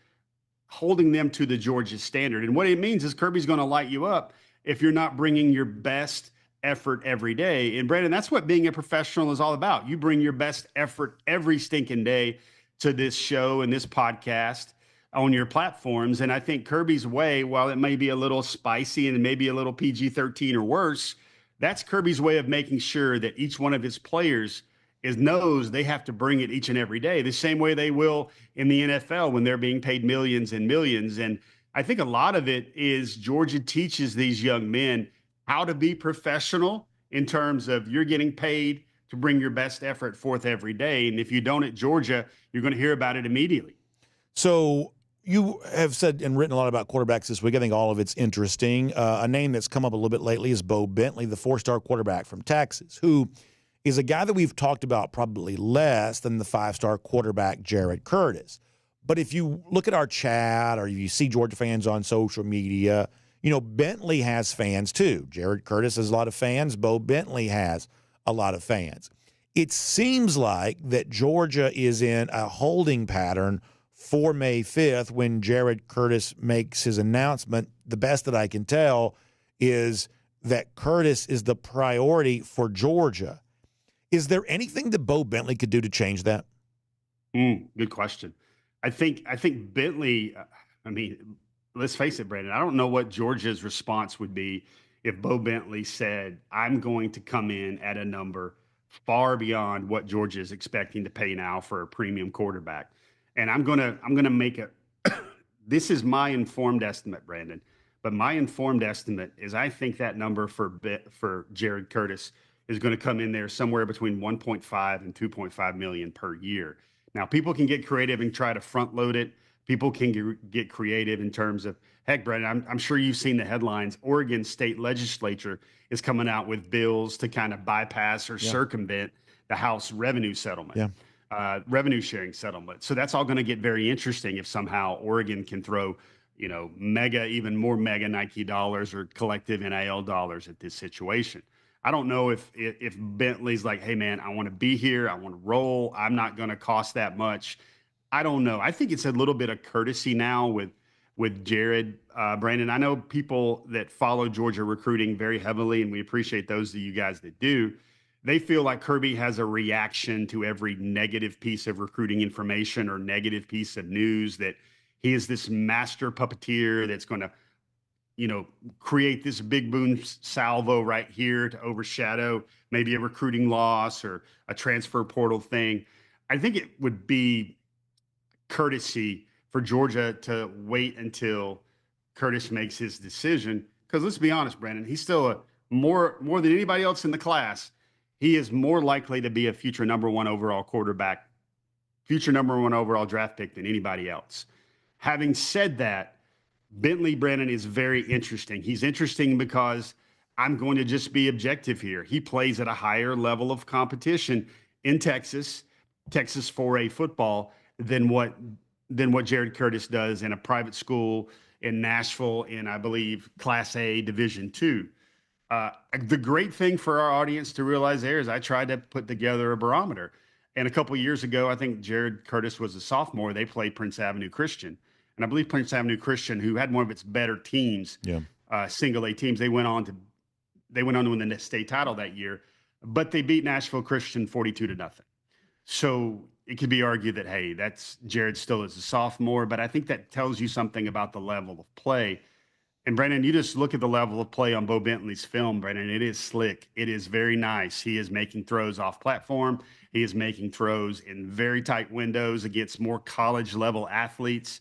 holding them to the Georgia standard. And what it means is Kirby's going to light you up if you're not bringing your best effort every day. And Brandon, that's what being a professional is all about. You bring your best effort every stinking day to this show and this podcast on your platforms. And I think Kirby's way, while it may be a little spicy and maybe a little PG-13 or worse, that's Kirby's way of making sure that each one of his players knows they have to bring it each and every day, the same way they will in the NFL when they're being paid millions and millions. And I think a lot of it is Georgia teaches these young men how to be professional in terms of you're getting paid to bring your best effort forth every day. And if you don't at Georgia, you're going to hear about it immediately. So you have said and written a lot about quarterbacks this week. I think all of it's interesting. A name that's come up a little bit lately is Bo Bentley, the 4-star quarterback from Texas, who is a guy that we've talked about probably less than the 5-star quarterback Jared Curtis. But if you look at our chat or you see Georgia fans on social media, Bentley has fans too. Jared Curtis has a lot of fans. Bo Bentley has a lot of fans. It seems like that Georgia is in a holding pattern for May 5th when Jared Curtis makes his announcement. The best that I can tell is that Curtis is the priority for Georgia. Is there anything that Bo Bentley could do to change that? Good question. I think Bentley, let's face it, Brandon, I don't know what Georgia's response would be if Bo Bentley said, I'm going to come in at a number far beyond what Georgia is expecting to pay now for a premium quarterback. And I'm going to make it. This is my informed estimate, Brandon, but my informed estimate is I think that number for Jared Curtis is going to come in there somewhere between 1.5 and 2.5 million per year. Now, people can get creative and try to front load it. People can get creative in terms of, heck, Brandon, I'm sure you've seen the headlines. Oregon state legislature is coming out with bills to kind of bypass or circumvent the House revenue settlement, revenue sharing settlement. So that's all going to get very interesting if somehow Oregon can throw, even more mega Nike dollars or collective NIL dollars at this situation. I don't know if Bentley's like, hey, man, I want to be here. I want to roll. I'm not going to cost that much. I don't know. I think it's a little bit of courtesy now with Jared. Brandon, I know people that follow Georgia recruiting very heavily, and we appreciate those of you guys that do. They feel like Kirby has a reaction to every negative piece of recruiting information or negative piece of news, that he is this master puppeteer that's going to create this big boom salvo right here to overshadow maybe a recruiting loss or a transfer portal thing. I think it would be courtesy for Georgia to wait until Curtis makes his decision. Because let's be honest, Brandon, he's still more than anybody else in the class. He is more likely to be a future number 1 overall quarterback, future number 1 overall draft pick than anybody else. Having said that, Bentley, Brandon, is very interesting. He's interesting because I'm going to just be objective here. He plays at a higher level of competition in Texas 4A football than what Jared Curtis does in a private school in Nashville in, I believe, Class A Division II. The great thing for our audience to realize there is I tried to put together a barometer. And a couple of years ago, I think Jared Curtis was a sophomore. They played Prince Avenue Christian. And I believe Prince Avenue Christian, who had one of its better teams, single A teams, they went on to win the state title that year, but they beat Nashville Christian 42-0. So it could be argued that, hey, that's Jared still as a sophomore, but I think that tells you something about the level of play. And Brandon, you just look at the level of play on Bo Bentley's film, Brandon. It is slick. It is very nice. He is making throws off platform. He is making throws in very tight windows against more college level athletes.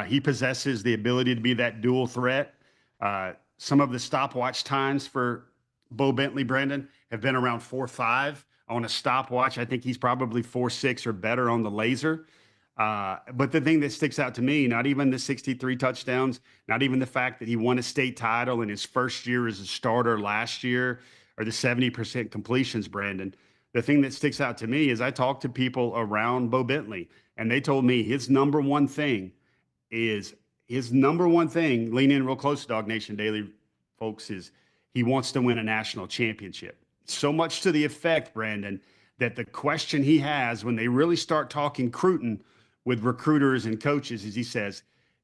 He possesses the ability to be that dual threat. Some of the stopwatch times for Bo Bentley, Brandon, have been around 4.5 on a stopwatch. I think he's probably 4.6 or better on the laser. But the thing that sticks out to me, not even the 63 touchdowns, not even the fact that he won a state title in his first year as a starter last year, or the 70% completions, Brandon. The thing that sticks out to me is I talked to people around Bo Bentley, and they told me his number one thing, lean in real close to DawgNation Daily, folks, is he wants to win a national championship. So much to the effect, Brandon, that the question he has when they really start talking Cruton with recruiters and coaches is he says,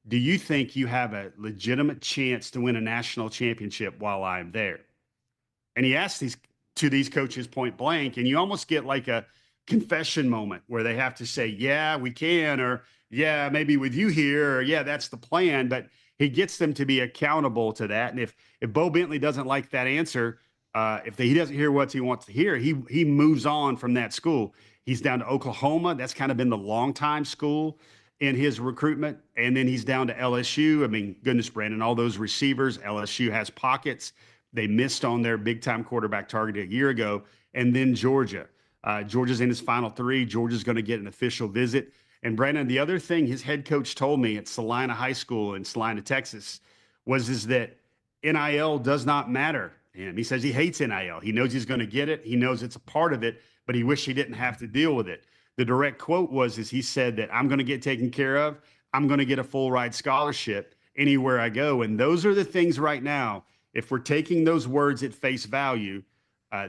do you think you have a legitimate chance to win a national championship while I'm there? And he asked these coaches point blank, and you almost get like a confession moment where they have to say, yeah, we can, or yeah, maybe with you here, or yeah, that's the plan. But he gets them to be accountable to that. And if Bo Bentley doesn't like that answer, if he doesn't hear what he wants to hear, he moves on from that school. He's down to Oklahoma. That's kind of been the longtime school in his recruitment. And then he's down to LSU. I mean, goodness, Brandon, all those receivers, LSU has pockets. They missed on their big-time quarterback target a year ago. And then Georgia. Georgia's in his final 3. Georgia's going to get an official visit. And Brandon, the other thing his head coach told me at Salina High School in Salina, Texas, is that NIL does not matter. And he says he hates NIL. He knows he's going to get it. He knows it's a part of it, but he wished he didn't have to deal with it. The direct quote is he said that I'm going to get taken care of. I'm going to get a full ride scholarship anywhere I go. And those are the things right now. If we're taking those words at face value,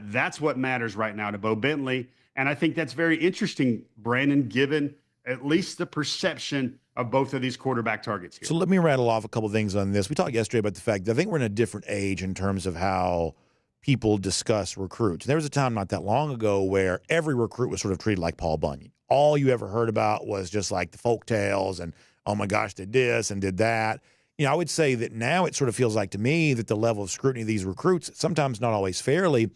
that's what matters right now to Bo Bentley. And I think that's very interesting, Brandon, given at least the perception of both of these quarterback targets here. So let me rattle off a couple of things on this. We talked yesterday about the fact that I think we're in a different age in terms of how people discuss recruits. There was a time not that long ago where every recruit was sort of treated like Paul Bunyan. All you ever heard about was just like the folk tales and, oh my gosh, did this and did that. You know, I would say that now it sort of feels like to me that the level of scrutiny of these recruits, sometimes not always fairly,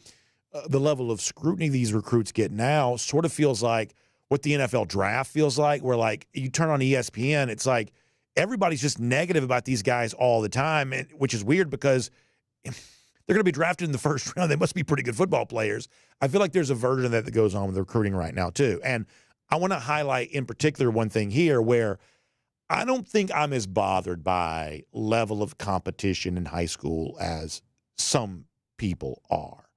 the level of scrutiny these recruits get now sort of feels like what the NFL draft feels like, where like you turn on ESPN, it's like everybody's just negative about these guys all the time, which is weird because they're going to be drafted in the first round. They must be pretty good football players. I feel like there's a version of that goes on with recruiting right now too. And I want to highlight in particular one thing here where I don't think I'm as bothered by level of competition in high school as some people are.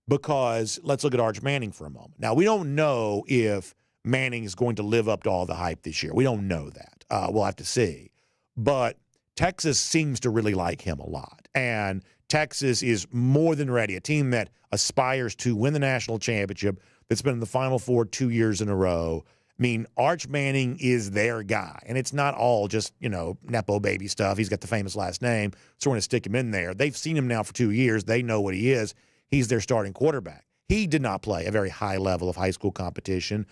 Because let's look at Arch Manning for a moment. Now, we don't know if Manning is going to live up to all the hype this year. We don't know that. We'll have to see. But Texas seems to really like him a lot. And Texas is more than ready. A team that aspires to win the national championship, that's been in the Final Four 2 years in a row. I mean, Arch Manning is their guy. And it's not all just, Nepo baby stuff. He's got the famous last name, so we're going to stick him in there. They've seen him now for 2 years. They know what he is. He's their starting quarterback. He did not play a very high level of high school competition.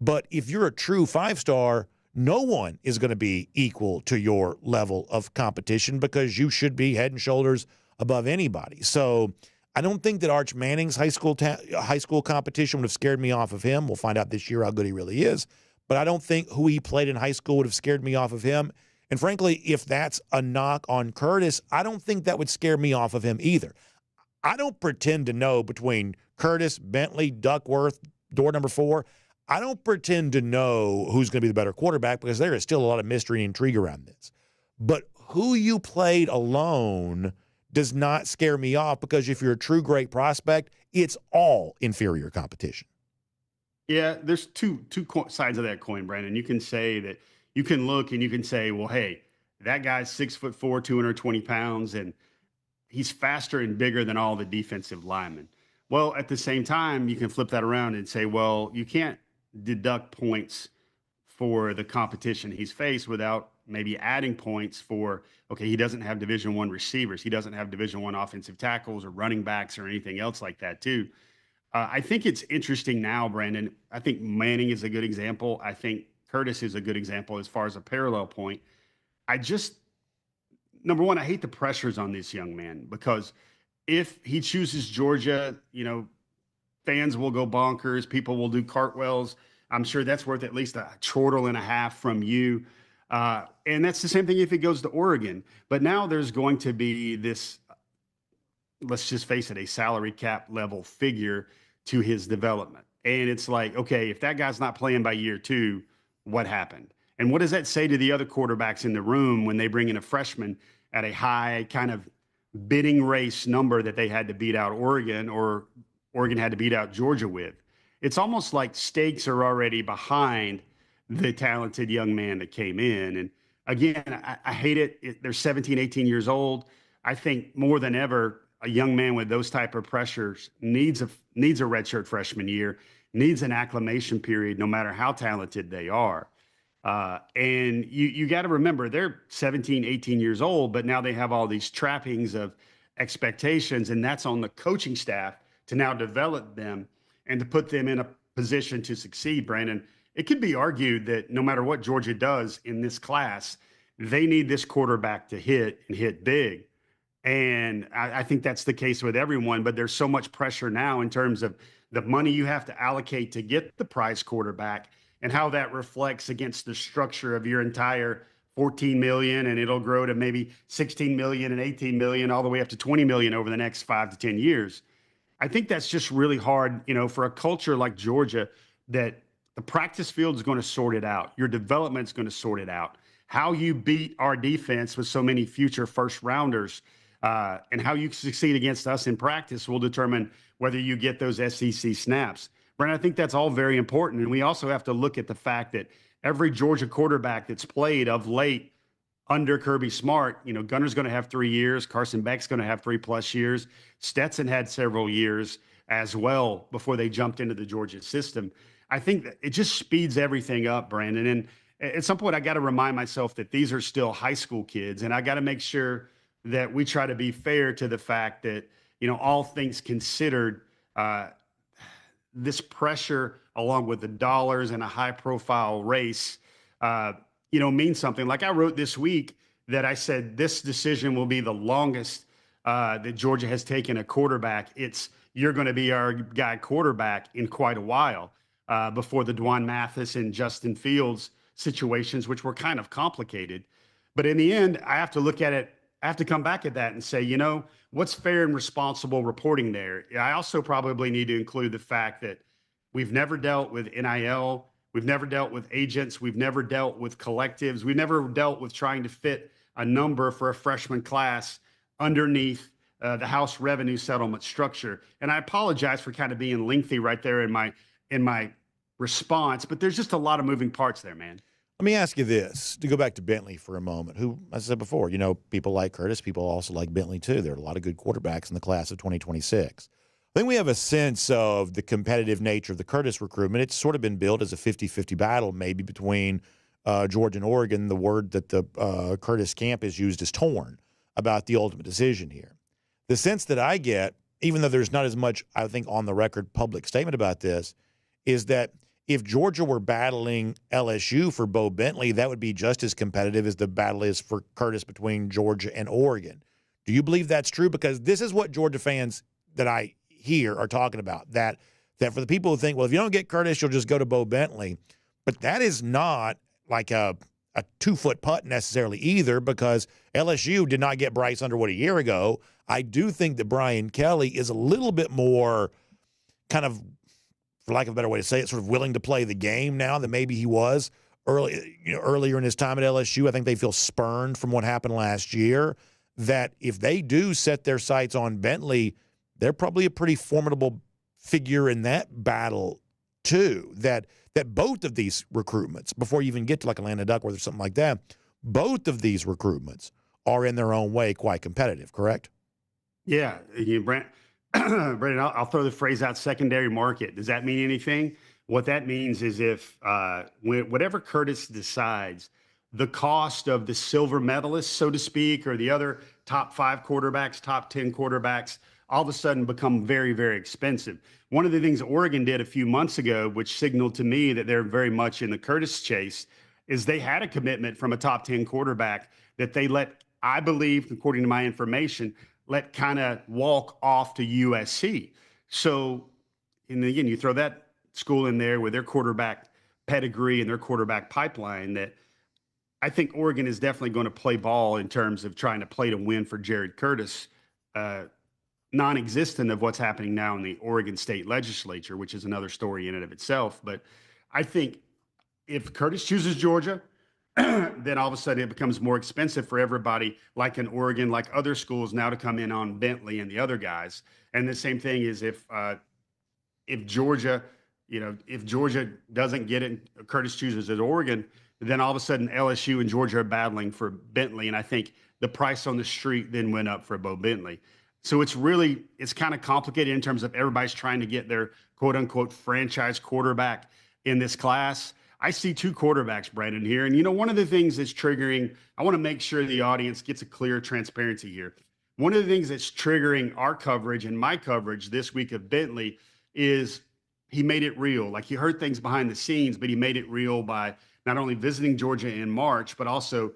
But if you're a true five-star, no one is going to be equal to your level of competition because you should be head and shoulders above anybody. So I don't think that Arch Manning's high school competition would have scared me off of him. We'll find out this year how good he really is. But I don't think who he played in high school would have scared me off of him. And frankly, if that's a knock on Curtis, I don't think that would scare me off of him either. I don't pretend to know between Curtis, Bentley, Duckworth, door number 4. I don't pretend to know who's going to be the better quarterback because there is still a lot of mystery and intrigue around this. But who you played alone does not scare me off because if you're a true great prospect, it's all inferior competition. Yeah, there's two sides of that coin, Brandon. You can say that you can look and you can say, well, hey, that guy's 6'4", 220 pounds, and he's faster and bigger than all the defensive linemen. Well, at the same time, you can flip that around and say, well, you can't deduct points for the competition he's faced without maybe adding points for, okay, he doesn't have Division I receivers. He doesn't have Division I offensive tackles or running backs or anything else like that too. I think it's interesting now, Brandon. I think Manning is a good example. I think Curtis is a good example as far as a parallel point. number one, I hate the pressures on this young man, because if he chooses Georgia, fans will go bonkers. People will do cartwheels. I'm sure that's worth at least a chortle and a half from you. And that's the same thing if he goes to Oregon. But now there's going to be this, let's just face it, a salary cap level figure to his development. And it's like, okay, if that guy's not playing by year 2, what happened? And what does that say to the other quarterbacks in the room when they bring in a freshman at a high kind of bidding race number that they had to beat out Oregon, or Oregon had to beat out Georgia with? It's almost like stakes are already behind the talented young man that came in. And again, I hate it. They're 17, 18 years old. I think more than ever, a young man with those type of pressures needs a redshirt freshman year, needs an acclimation period, no matter how talented they are. And you got to remember, they're 17, 18 years old, but now they have all these trappings of expectations, and that's on the coaching staff to now develop them and to put them in a position to succeed, Brandon. It could be argued that no matter what Georgia does in this class, they need this quarterback to hit and hit big. And I think that's the case with everyone, but there's so much pressure now in terms of the money you have to allocate to get the prize quarterback and how that reflects against the structure of your entire 14 million, and it'll grow to maybe 16 million and 18 million, all the way up to 20 million over the next 5 to 10 years. I think that's just really hard, for a culture like Georgia, that the practice field is going to sort it out. Your development is going to sort it out. How you beat our defense with so many future first rounders, and how you succeed against us in practice will determine whether you get those SEC snaps. Brent, I think that's all very important. And we also have to look at the fact that every Georgia quarterback that's played of late under Kirby Smart, Gunner's going to have 3 years. Carson Beck's going to have 3+ years. Stetson had several years as well before they jumped into the Georgia system. I think that it just speeds everything up, Brandon. And at some point, I got to remind myself that these are still high school kids, and I got to make sure that we try to be fair to the fact that, all things considered, this pressure, along with the dollars and a high-profile race, means something. Like I wrote this week that I said this decision will be the longest that Georgia has taken a quarterback. You're going to be our guy quarterback in quite a while, before the Dwan Mathis and Justin Fields situations, which were kind of complicated. But in the end, I have to look at it. I have to come back at that and say, what's fair and responsible reporting there? I also probably need to include the fact that we've never dealt with NIL. We've never dealt with agents. We've never dealt with collectives. We've never dealt with trying to fit a number for a freshman class underneath the House revenue settlement structure. And I apologize for kind of being lengthy right there in my response, but there's just a lot of moving parts there, man. Let me ask you this, to go back to Bentley for a moment, who, as I said before, people like Curtis, people also like Bentley too. There are a lot of good quarterbacks in the class of 2026. I think we have a sense of the competitive nature of the Curtis recruitment. It's sort of been built as a 50-50 battle, maybe between Georgia and Oregon. The word that the Curtis camp has used is torn about the ultimate decision here. The sense that I get, even though there's not as much, I think, on the record public statement about this, is that if Georgia were battling LSU for Bo Bentley, that would be just as competitive as the battle is for Curtis between Georgia and Oregon. Do you believe that's true? Because this is what Georgia fans that I hear are talking about, that for the people who think, well, if you don't get Curtis, you'll just go to Bo Bentley. But that is not like a 2-foot putt necessarily either, because LSU did not get Bryce Underwood a year ago. I do think that Brian Kelly is a little bit more kind of, for lack of a better way to say it, sort of willing to play the game now than maybe he was earlier in his time at LSU. I think they feel spurned from what happened last year, that if they do set their sights on Bentley, they're probably a pretty formidable figure in that battle too, that both of these recruitments, before you even get to like Atlanta Duckworth or something like that, both of these recruitments are in their own way quite competitive, correct? Yeah, Brandon, I'll throw the phrase out, secondary market. Does that mean anything? What that means is if whatever Curtis decides, the cost of the silver medalists, so to speak, or the other top 5 quarterbacks, top 10 quarterbacks, all of a sudden become very, very expensive. One of the things Oregon did a few months ago, which signaled to me that they're very much in the Curtis chase, is they had a commitment from a top 10 quarterback that they let I believe, according to my information, let kind of walk off to USC. So, and again, you throw that school in there with their quarterback pedigree and their quarterback pipeline, that I think Oregon is definitely going to play ball in terms of trying to play to win for Jared Curtis, non-existent of what's happening now in the Oregon State Legislature, which is another story in and of itself. But I think if Curtis chooses Georgia, then all of a sudden it becomes more expensive for everybody, like in Oregon, like other schools now, to come in on Bentley and the other guys. And the same thing is if Georgia, if Georgia doesn't get it, Curtis chooses at Oregon, then all of a sudden LSU and Georgia are battling for Bentley. And I think the price on the street then went up for Bo Bentley. So it's kind of complicated in terms of everybody's trying to get their quote unquote franchise quarterback in this class. I see two quarterbacks, Brandon, here. And, one of the things that's triggering, I want to make sure the audience gets a clear transparency here. One of the things that's triggering our coverage and my coverage this week of Bentley is he made it real. Like, you heard things behind the scenes, but he made it real by not only visiting Georgia in March, but also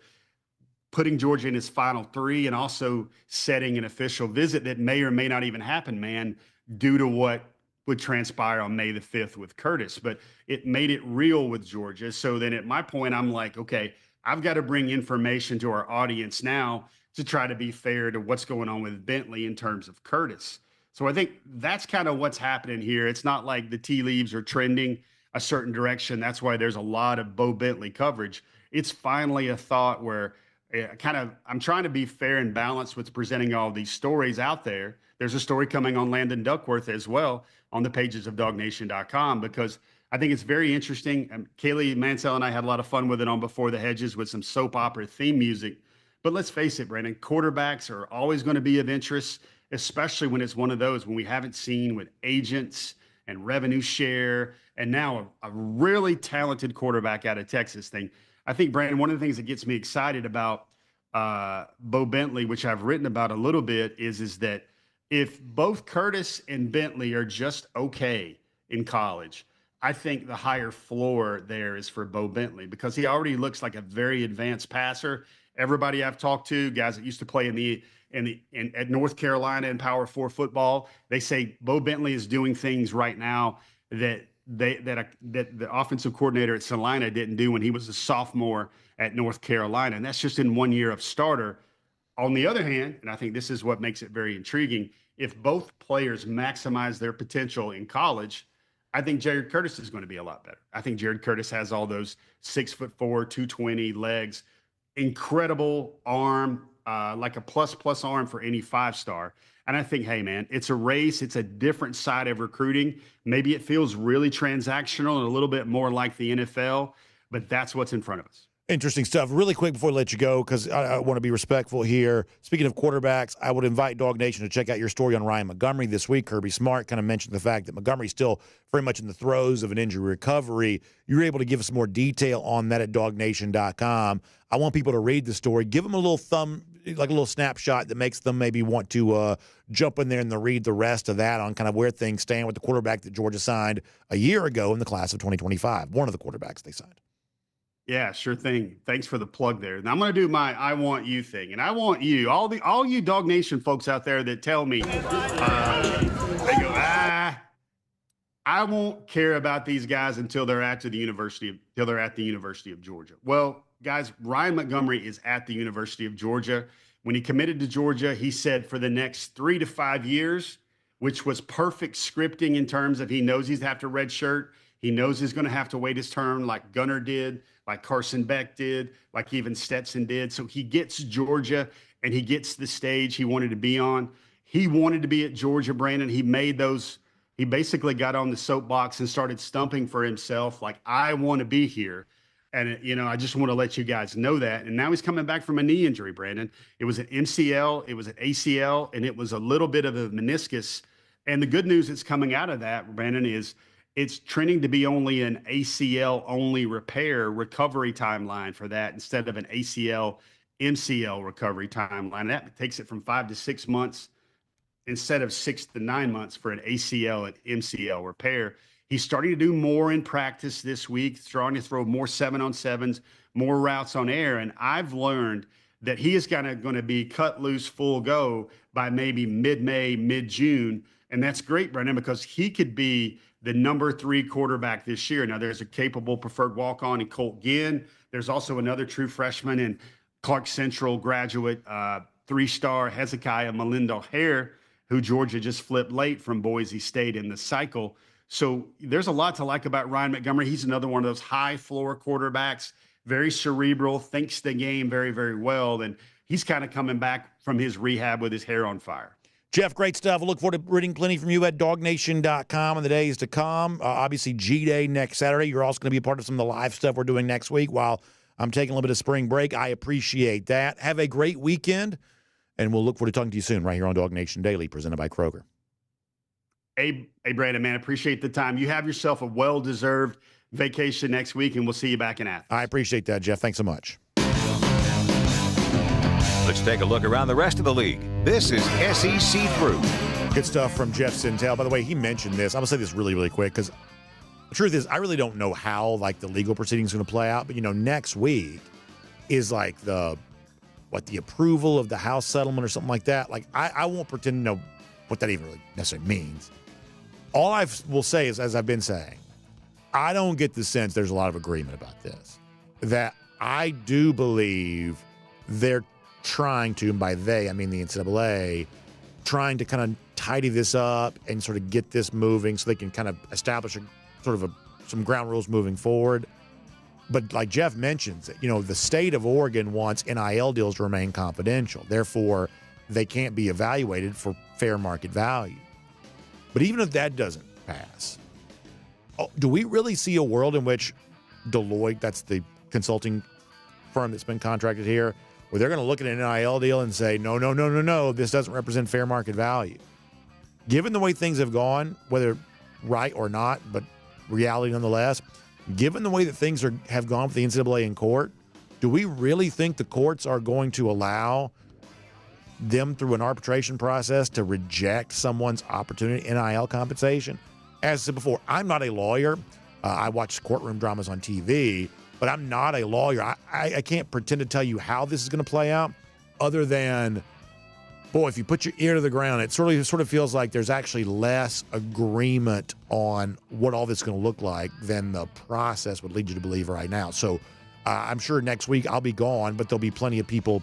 putting Georgia in his final three and also setting an official visit that may or may not even happen, man, due to what would transpire on May the 5th with Curtis. But it made it real with Georgia. So then at my point, I'm like, okay, I've got to bring information to our audience now to try to be fair to what's going on with Bentley in terms of Curtis. So I think that's kind of what's happening here. It's not like the tea leaves are trending a certain direction. That's why there's a lot of Bo Bentley coverage. It's finally a thought where I'm trying to be fair and balanced with presenting all these stories out there. There's a story coming on Landon Duckworth as well on the pages of DawgNation.com, because I think it's very interesting. Kaylee Mansell and I had a lot of fun with it on Before the Hedges with some soap opera theme music. But let's face it, Brandon, quarterbacks are always going to be of interest, especially when it's one of those when we haven't seen with agents and revenue share, and now a really talented quarterback out of Texas thing. I think, Brandon, one of the things that gets me excited about Bo Bentley, which I've written about a little bit, is that if both Curtis and Bentley are just okay in college, I think the higher floor there is for Bo Bentley, because he already looks like a very advanced passer. Everybody I've talked to, guys that used to play at North Carolina in Power 4 football, they say Bo Bentley is doing things right now that the offensive coordinator at Salina didn't do when he was a sophomore at North Carolina. And that's just in 1 year of starter. On the other hand, and I think this is what makes it very intriguing, if both players maximize their potential in college, I think Jared Curtis is going to be a lot better. I think Jared Curtis has all those 6'4", 220 legs, incredible arm, like a plus arm for any 5-star. And I think, hey, man, it's a race. It's a different side of recruiting. Maybe it feels really transactional and a little bit more like the NFL, but that's what's in front of us. Interesting stuff. Really quick before I let you go, because I want to be respectful here. Speaking of quarterbacks, I would invite Dawg Nation to check out your story on Ryan Montgomery this week. Kirby Smart kind of mentioned the fact that Montgomery's still very much in the throes of an injury recovery. You were able to give us more detail on that at DawgNation.com. I want people to read the story. Give them a little like a little snapshot that makes them maybe want to jump in there and read the rest of that on kind of where things stand with the quarterback that Georgia signed a year ago in the class of 2025, one of the quarterbacks they signed. Yeah, sure thing. Thanks for the plug there. Now I'm going to do my I want you thing. And I want you, all you Dawg Nation folks out there that tell me, they go, I won't care about these guys until they're at the University of Georgia. Well, guys, Ryan Montgomery is at the University of Georgia. When he committed to Georgia, he said for the next 3 to 5 years, which was perfect scripting in terms of he knows he's have to redshirt. He knows he's going to have to wait his turn like Gunner did, like Carson Beck did, like even Stetson did. So he gets Georgia and he gets the stage he wanted to be on. He wanted to be at Georgia, Brandon. He basically got on the soapbox and started stumping for himself like, I want to be here. And, I just want to let you guys know that. And now he's coming back from a knee injury, Brandon. It was an MCL, it was an ACL, and it was a little bit of a meniscus. And the good news that's coming out of that, Brandon, is it's trending to be only an ACL-only recovery timeline for that instead of an ACL-MCL recovery timeline. That takes it from 5 to 6 months instead of 6 to 9 months for an ACL and MCL repair. He's starting to do more in practice this week, starting to throw more 7-on-7s, more routes on air. And I've learned that he is going to be cut loose full go by maybe mid-May, mid-June. And that's great, Brendan, because he could be the number 3 quarterback this year. Now, there's a capable preferred walk-on in Colt Ginn. There's also another true freshman in Clark Central graduate, 3-star Hezekiah Malindo-Hare, who Georgia just flipped late from Boise State in the cycle. So there's a lot to like about Ryan Montgomery. He's another one of those high-floor quarterbacks, very cerebral, thinks the game very, very well. And he's kind of coming back from his rehab with his hair on fire. Jeff, great stuff. We'll look forward to reading plenty from you at DawgNation.com in the days to come. Obviously, G-Day next Saturday. You're also going to be a part of some of the live stuff we're doing next week while I'm taking a little bit of spring break. I appreciate that. Have a great weekend, and we'll look forward to talking to you soon right here on DawgNation Daily, presented by Kroger. Hey, Brandon, man, appreciate the time. You have yourself a well-deserved vacation next week, and we'll see you back in Athens. I appreciate that, Jeff. Thanks so much. Let's take a look around the rest of the league. This is SEC Through. Good stuff from Jeff Sentell. By the way, he mentioned this. I'm going to say this really, really quick because the truth is I really don't know how, the legal proceedings are going to play out. But, next week is, the approval of the House settlement or something like that. I won't pretend to know what that even really necessarily means. All I will say is, as I've been saying, I don't get the sense there's a lot of agreement about this. That I do believe they're trying to, and by they, I mean the NCAA, trying to kind of tidy this up and sort of get this moving so they can kind of establish some ground rules moving forward. But like Jeff mentions, the state of Oregon wants NIL deals to remain confidential. Therefore, they can't be evaluated for fair market value. But even if that doesn't pass, do we really see a world in which Deloitte, that's the consulting firm that's been contracted here, where they're going to look at an NIL deal and say, no, this doesn't represent fair market value? Given the way things have gone, whether right or not, but reality nonetheless, given the way that things have gone with the NCAA in court, do we really think the courts are going to allow them through an arbitration process to reject someone's opportunity NIL compensation? As I said before, I'm not a lawyer. I watch courtroom dramas on TV, but I'm not a lawyer. I can't pretend to tell you how this is going to play out other than, boy, if you put your ear to the ground, it sort of feels like there's actually less agreement on what all this is going to look like than the process would lead you to believe right now. So I'm sure next week I'll be gone, but there'll be plenty of people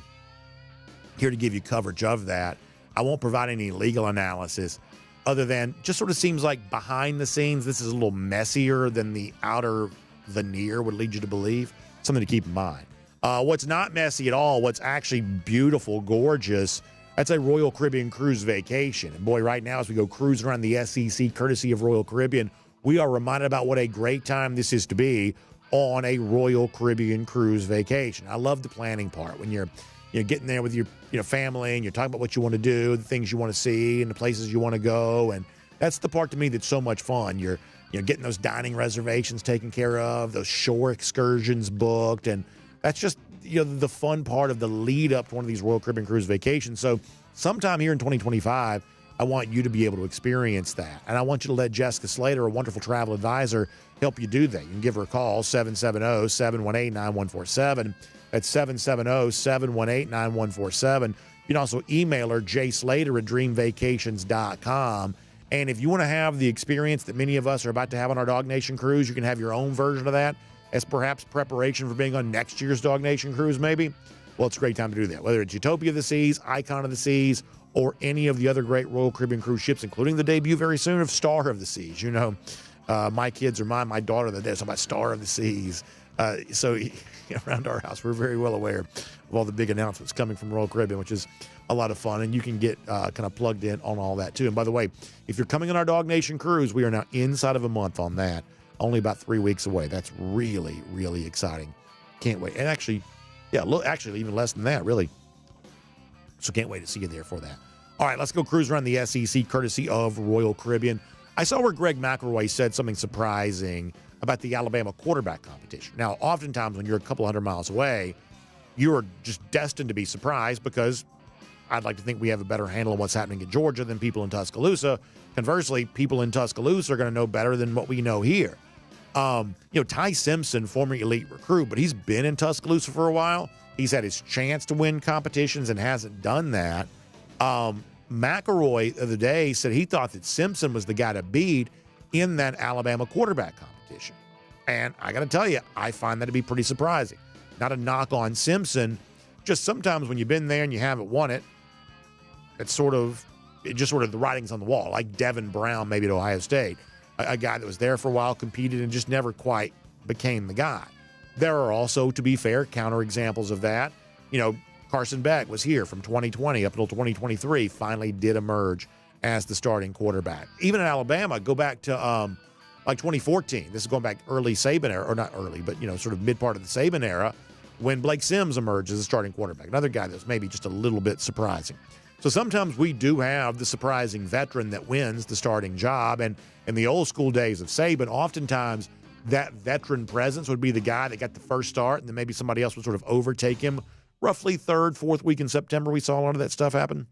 here to give you coverage of that. I won't provide any legal analysis other than just sort of seems like behind the scenes, this is a little messier than the outer veneer would lead you to believe. Something to keep in mind. What's not messy at all, what's actually beautiful, gorgeous, that's a Royal Caribbean cruise vacation. And boy, right now as we go cruising around the SEC, courtesy of Royal Caribbean, we are reminded about what a great time this is to be on a Royal Caribbean cruise vacation. I love the planning part when you're getting there with your family and you're talking about what you want to do, the things you want to see, and the places you want to go. And that's the part to me that's so much fun. You're getting those dining reservations taken care of, those shore excursions booked, and that's just the fun part of the lead up to one of these Royal Caribbean cruise vacations. So sometime here in 2025, I want you to be able to experience that. And I want you to let Jessica Slater, a wonderful travel advisor, help you do that. You can give her a call, 770-718-9147. That's 770-718-9147. You can also email her, jslater@dreamvacations.com. And if you want to have the experience that many of us are about to have on our Dog Nation cruise, you can have your own version of that as perhaps preparation for being on next year's Dog Nation cruise, maybe. Well, it's a great time to do that. Whether it's Utopia of the Seas, Icon of the Seas, or any of the other great Royal Caribbean cruise ships, including the debut very soon of Star of the Seas. My kids are mine. My daughter, they're talking about Star of the Seas. So around our house, we're very well aware of all the big announcements coming from Royal Caribbean, which is a lot of fun, and you can get kind of plugged in on all that too. And by the way, if you're coming on our Dog Nation cruise, we are now inside of a month on that, only about 3 weeks away. That's really, really exciting. Can't wait. And actually even less than that, really. So can't wait to see you there for that. All right, let's go cruise around the SEC courtesy of Royal Caribbean. I saw where Greg McElroy said something surprising about the Alabama quarterback competition. Now, oftentimes when you're a couple hundred miles away, you are just destined to be surprised because I'd like to think we have a better handle on what's happening in Georgia than people in Tuscaloosa. Conversely, people in Tuscaloosa are going to know better than what we know here. Ty Simpson, former elite recruit, but he's been in Tuscaloosa for a while. He's had his chance to win competitions and hasn't done that. McElroy the other day said he thought that Simpson was the guy to beat in that Alabama quarterback competition. And I got to tell you, I find that to be pretty surprising. Not a knock on Simpson, just sometimes when you've been there and you haven't won it, it's just sort of the writing's on the wall, like Devin Brown maybe at Ohio State, a guy that was there for a while, competed, and just never quite became the guy. There are also, to be fair, counterexamples of that. Carson Beck was here from 2020 up until 2023, finally did emerge as the starting quarterback. Even in Alabama, go back to like 2014. This is going back early Saban era, or not early, but sort of mid part of the Saban era, when Blake Sims emerged as a starting quarterback. Another guy that's maybe just a little bit surprising. So sometimes we do have the surprising veteran that wins the starting job. And in the old school days of Saban, oftentimes that veteran presence would be the guy that got the first start, and then maybe somebody else would sort of overtake him. Roughly third, fourth week in September, we saw a lot of that stuff happen.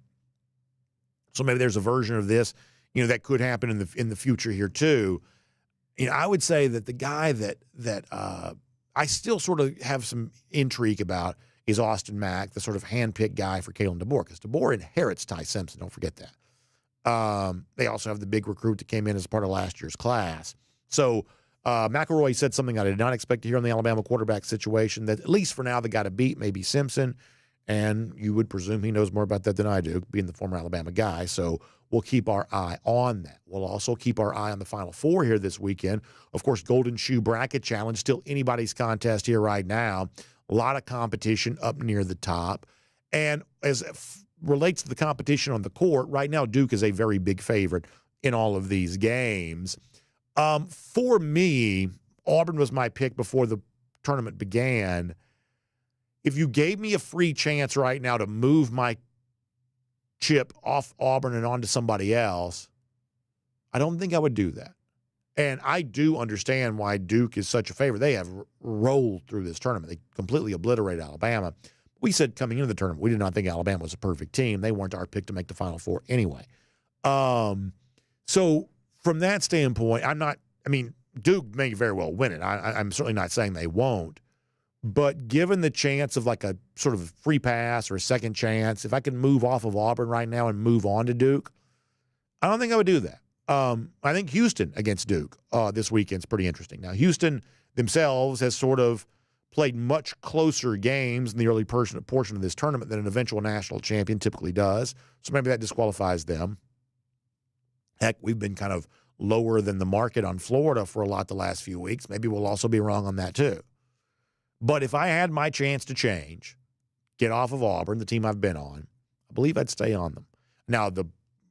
So maybe there's a version of this, that could happen in the future here too. I would say that the guy that I still sort of have some intrigue about is Austin Mack, the sort of handpicked guy for Kalen DeBoer, because DeBoer inherits Ty Simpson. Don't forget that. They also have the big recruit that came in as part of last year's class. So McElroy said something I did not expect to hear on the Alabama quarterback situation, that at least for now the guy to beat may be Simpson, and you would presume he knows more about that than I do, being the former Alabama guy. So we'll keep our eye on that. We'll also keep our eye on the Final Four here this weekend. Of course, Golden Shoe Bracket Challenge, still anybody's contest here right now. A lot of competition up near the top. And as it relates to the competition on the court, right now Duke is a very big favorite in all of these games. For me, Auburn was my pick before the tournament began. If you gave me a free chance right now to move my chip off Auburn and onto somebody else, I don't think I would do that. And I do understand why Duke is such a favorite. They have rolled through this tournament. They completely obliterated Alabama. We said coming into the tournament, we did not think Alabama was a perfect team. They weren't our pick to make the Final Four anyway. So from that standpoint, Duke may very well win it. I'm certainly not saying they won't. But given the chance of like a sort of free pass or a second chance, if I can move off of Auburn right now and move on to Duke, I don't think I would do that. I think Houston against Duke this weekend's pretty interesting. Now, Houston themselves has sort of played much closer games in the early portion of this tournament than an eventual national champion typically does. So maybe that disqualifies them. Heck, we've been kind of lower than the market on Florida for a lot the last few weeks. Maybe we'll also be wrong on that too. But if I had my chance to change, get off of Auburn, the team I've been on, I believe I'd stay on them. Now,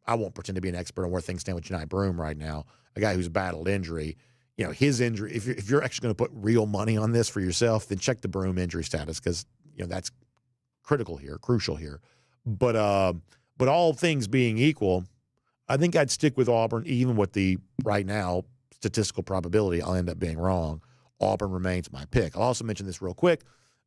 I won't pretend to be an expert on where things stand with Jani Broome right now, a guy who's battled injury. His injury, if you're actually going to put real money on this for yourself, then check the Broome injury status, because that's crucial here. But all things being equal, I think I'd stick with Auburn, even with the right now statistical probability I'll end up being wrong. Auburn remains my pick. I'll also mention this real quick,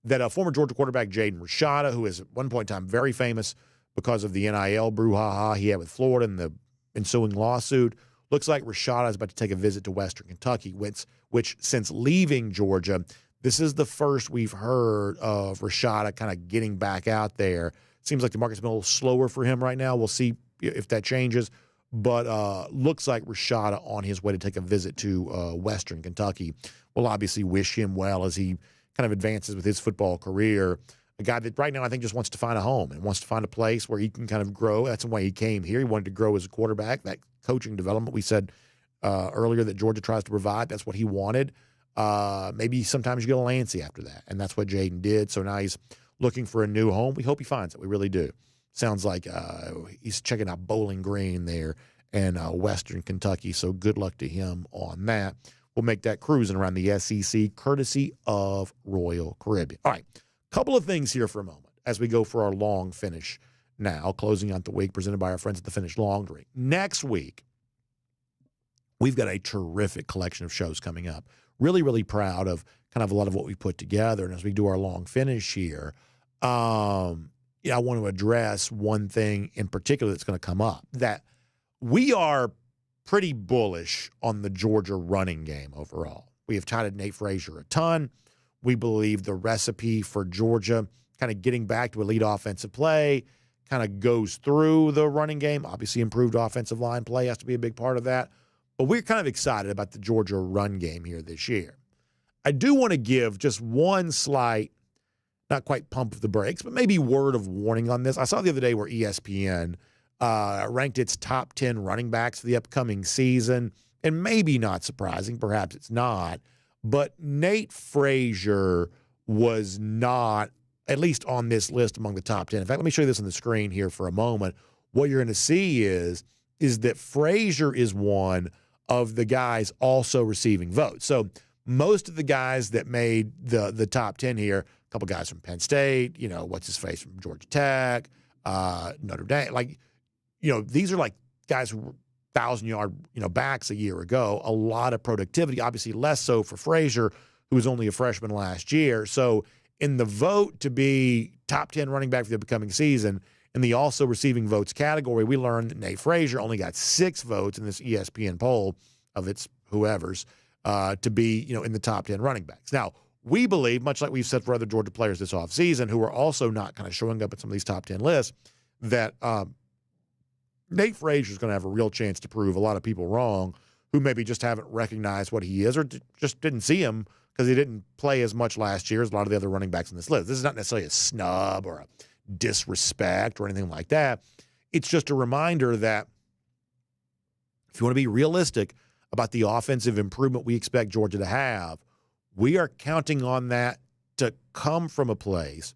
that former Georgia quarterback Jaden Rashada, who is at one point in time very famous because of the NIL brouhaha he had with Florida and the ensuing lawsuit, looks like Rashada is about to take a visit to Western Kentucky, which since leaving Georgia, this is the first we've heard of Rashada kind of getting back out there. Seems like the market's been a little slower for him right now. We'll see if that changes. But looks like Rashada on his way to take a visit to Western Kentucky. We'll obviously wish him well as he kind of advances with his football career. A guy that right now I think just wants to find a home and wants to find a place where he can kind of grow. That's the way he came here. He wanted to grow as a quarterback. That coaching development we said earlier that Georgia tries to provide, that's what he wanted. Maybe sometimes you get a Lancey after that, and that's what Jaden did. So now he's looking for a new home. We hope he finds it. We really do. Sounds like he's checking out Bowling Green there in Western Kentucky, so good luck to him on that. We'll make that cruising around the SEC, courtesy of Royal Caribbean. All right, couple of things here for a moment as we go for our long finish now, closing out the week, presented by our friends at the Finish Long Drink. Next week, we've got a terrific collection of shows coming up. Really, really proud of kind of a lot of what we put together. And as we do our long finish here, I want to address one thing in particular that's going to come up, that we are pretty bullish on the Georgia running game overall. We have touted Nate Frazier a ton. We believe the recipe for Georgia kind of getting back to elite offensive play kind of goes through the running game. Obviously, improved offensive line play has to be a big part of that. But we're kind of excited about the Georgia run game here this year. I do want to give just one slight, not quite pump of the brakes, but maybe word of warning on this. I saw the other day where ESPN ranked its top 10 running backs for the upcoming season, and maybe not surprising, perhaps it's not, but Nate Frazier was not, at least on this list, among the top 10. In fact, let me show you this on the screen here for a moment. What you're going to see is that Frazier is one of the guys also receiving votes. So most of the guys that made the top 10 here, a couple guys from Penn State, what's his face from Georgia Tech, Notre Dame, these are like guys who were 1,000-yard, backs a year ago. A lot of productivity, obviously less so for Frazier, who was only a freshman last year. So in the vote to be top 10 running back for the upcoming season, in the also receiving votes category, we learned that Nate Frazier only got 6 votes in this ESPN poll of its whoever's to be, in the top 10 running backs. Now, we believe, much like we've said for other Georgia players this offseason who are also not kind of showing up at some of these top 10 lists, that Nate Frazier is going to have a real chance to prove a lot of people wrong who maybe just haven't recognized what he is or just didn't see him because he didn't play as much last year as a lot of the other running backs on this list. This is not necessarily a snub or a disrespect or anything like that. It's just a reminder that if you want to be realistic about the offensive improvement we expect Georgia to have, we are counting on that to come from a place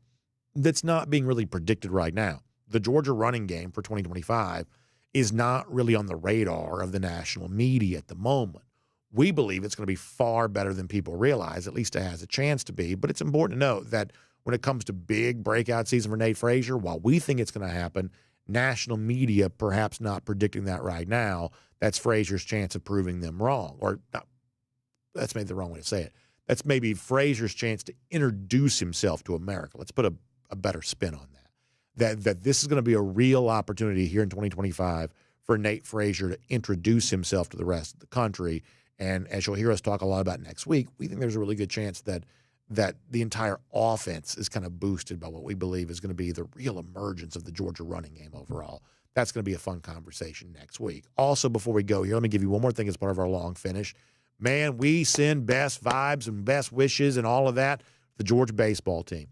that's not being really predicted right now. The Georgia running game for 2025 is not really on the radar of the national media at the moment. We believe it's going to be far better than people realize, at least it has a chance to be. But it's important to note that when it comes to big breakout season for Nate Frazier, while we think it's going to happen, national media perhaps not predicting that right now. That's Frazier's chance of proving them wrong. Or not, that's maybe the wrong way to say it. That's maybe Frazier's chance to introduce himself to America. Let's put a better spin on that. That this is going to be a real opportunity here in 2025 for Nate Frazier to introduce himself to the rest of the country. And as you'll hear us talk a lot about next week, we think there's a really good chance that the entire offense is kind of boosted by what we believe is going to be the real emergence of the Georgia running game overall. That's going to be a fun conversation next week. Also, before we go here, let me give you one more thing as part of our long finish. Man, we send best vibes and best wishes and all of that to the Georgia baseball team.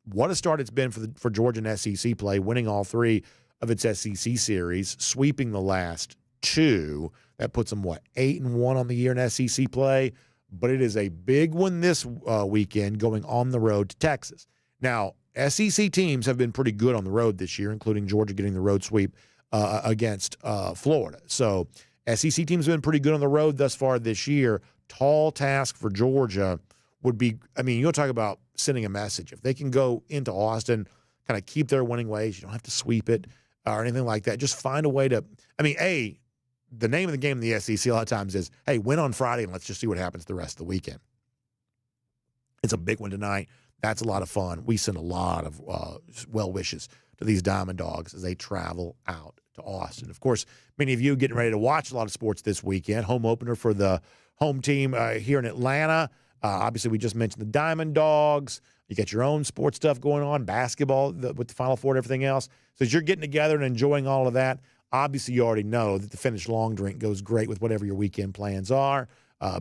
What a start it's been for Georgia in SEC play, winning all 3 of its SEC series, sweeping the last 2. That puts them, 8-1 on the year in SEC play. But it is a big one this weekend going on the road to Texas. Now, SEC teams have been pretty good on the road this year, including Georgia getting the road sweep against Florida. So SEC teams have been pretty good on the road thus far this year. Tall task for Georgia would be, you'll talk about sending a message. If they can go into Austin, kind of keep their winning ways, you don't have to sweep it or anything like that. Just find a way to, the name of the game in the SEC a lot of times is, hey, win on Friday and let's just see what happens the rest of the weekend. It's a big one tonight. That's a lot of fun. We send a lot of well wishes to these Diamond Dogs as they travel out to Austin. Of course, many of you getting ready to watch a lot of sports this weekend. Home opener for the home team here in Atlanta. Obviously, we just mentioned the Diamond Dogs. You got your own sports stuff going on, basketball with the Final Four and everything else. So as you're getting together and enjoying all of that, obviously you already know that the Finnish long drink goes great with whatever your weekend plans are.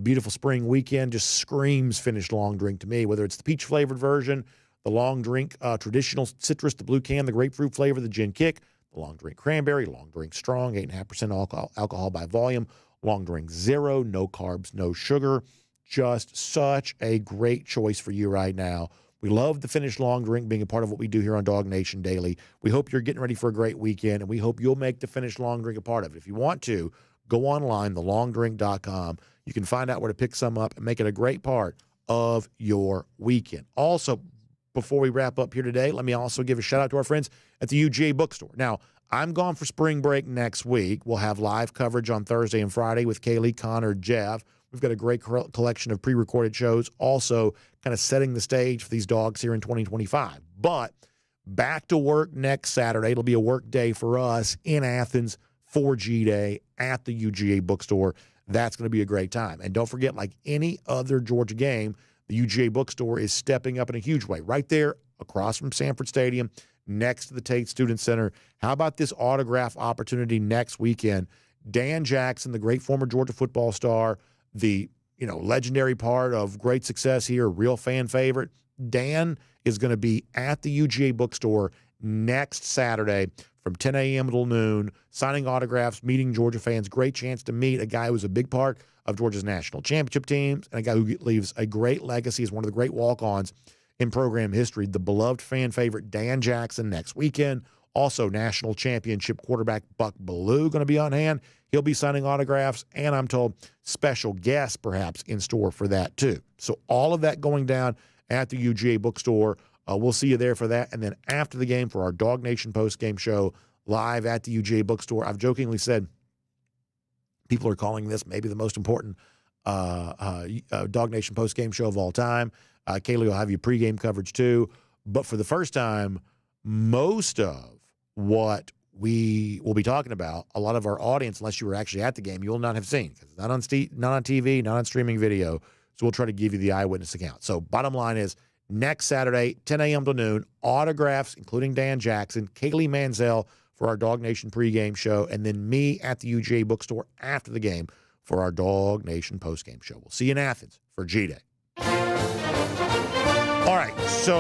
Beautiful spring weekend just screams Finnish long drink to me, whether it's the peach-flavored version, the long drink traditional citrus, the blue can, the grapefruit flavor, the gin kick, the long drink cranberry, long drink strong, 8.5% alcohol by volume, long drink zero, no carbs, no sugar. Just such a great choice for you right now. We love the Finnish long drink being a part of what we do here on DawgNation Daily. We hope you're getting ready for a great weekend, and we hope you'll make the Finnish long drink a part of it. If you want to, go online, thelongdrink.com. You can find out where to pick some up and make it a great part of your weekend. Also, before we wrap up here today, let me also give a shout-out to our friends at the UGA bookstore. Now, I'm gone for spring break next week. We'll have live coverage on Thursday and Friday with Kaylee, Connor, Jeff. We've got a great collection of pre-recorded shows, also kind of setting the stage for these dogs here in 2025. But back to work next Saturday. It'll be a work day for us in Athens for G-Day at the UGA bookstore That's going to be a great time. And don't forget, like any other Georgia game, the UGA bookstore is stepping up in a huge way. Right there across from Sanford Stadium, next to the Tate Student Center. How about this autograph opportunity next weekend? Dan Jackson, the great former Georgia football star, the legendary part of great success here, real fan favorite. Dan is going to be at the UGA bookstore next Saturday from 10 a.m. till noon, signing autographs, meeting Georgia fans. Great chance to meet a guy who was a big part of Georgia's national championship teams and a guy who leaves a great legacy as one of the great walk-ons in program history. The beloved fan favorite Dan Jackson next weekend. Also, national championship quarterback Buck Bellew going to be on hand. He'll be signing autographs, and I'm told special guests perhaps in store for that too. So all of that going down at the UGA bookstore. We'll see you there for that. And then after the game for our DawgNation post-game show live at the UGA bookstore. I've jokingly said people are calling this maybe the most important DawgNation post-game show of all time. Kaylee will have you pregame coverage too. But for the first time, most of what we will be talking about, a lot of our audience, unless you were actually at the game, you will not have seen because it's not on TV, not on streaming video. So we'll try to give you the eyewitness account. So bottom line is, next Saturday, 10 a.m. to noon, autographs, including Dan Jackson, Kaylee Manziel for our DawgNation pregame show, and then me at the UGA bookstore after the game for our DawgNation postgame show. We'll see you in Athens for G-Day. All right, so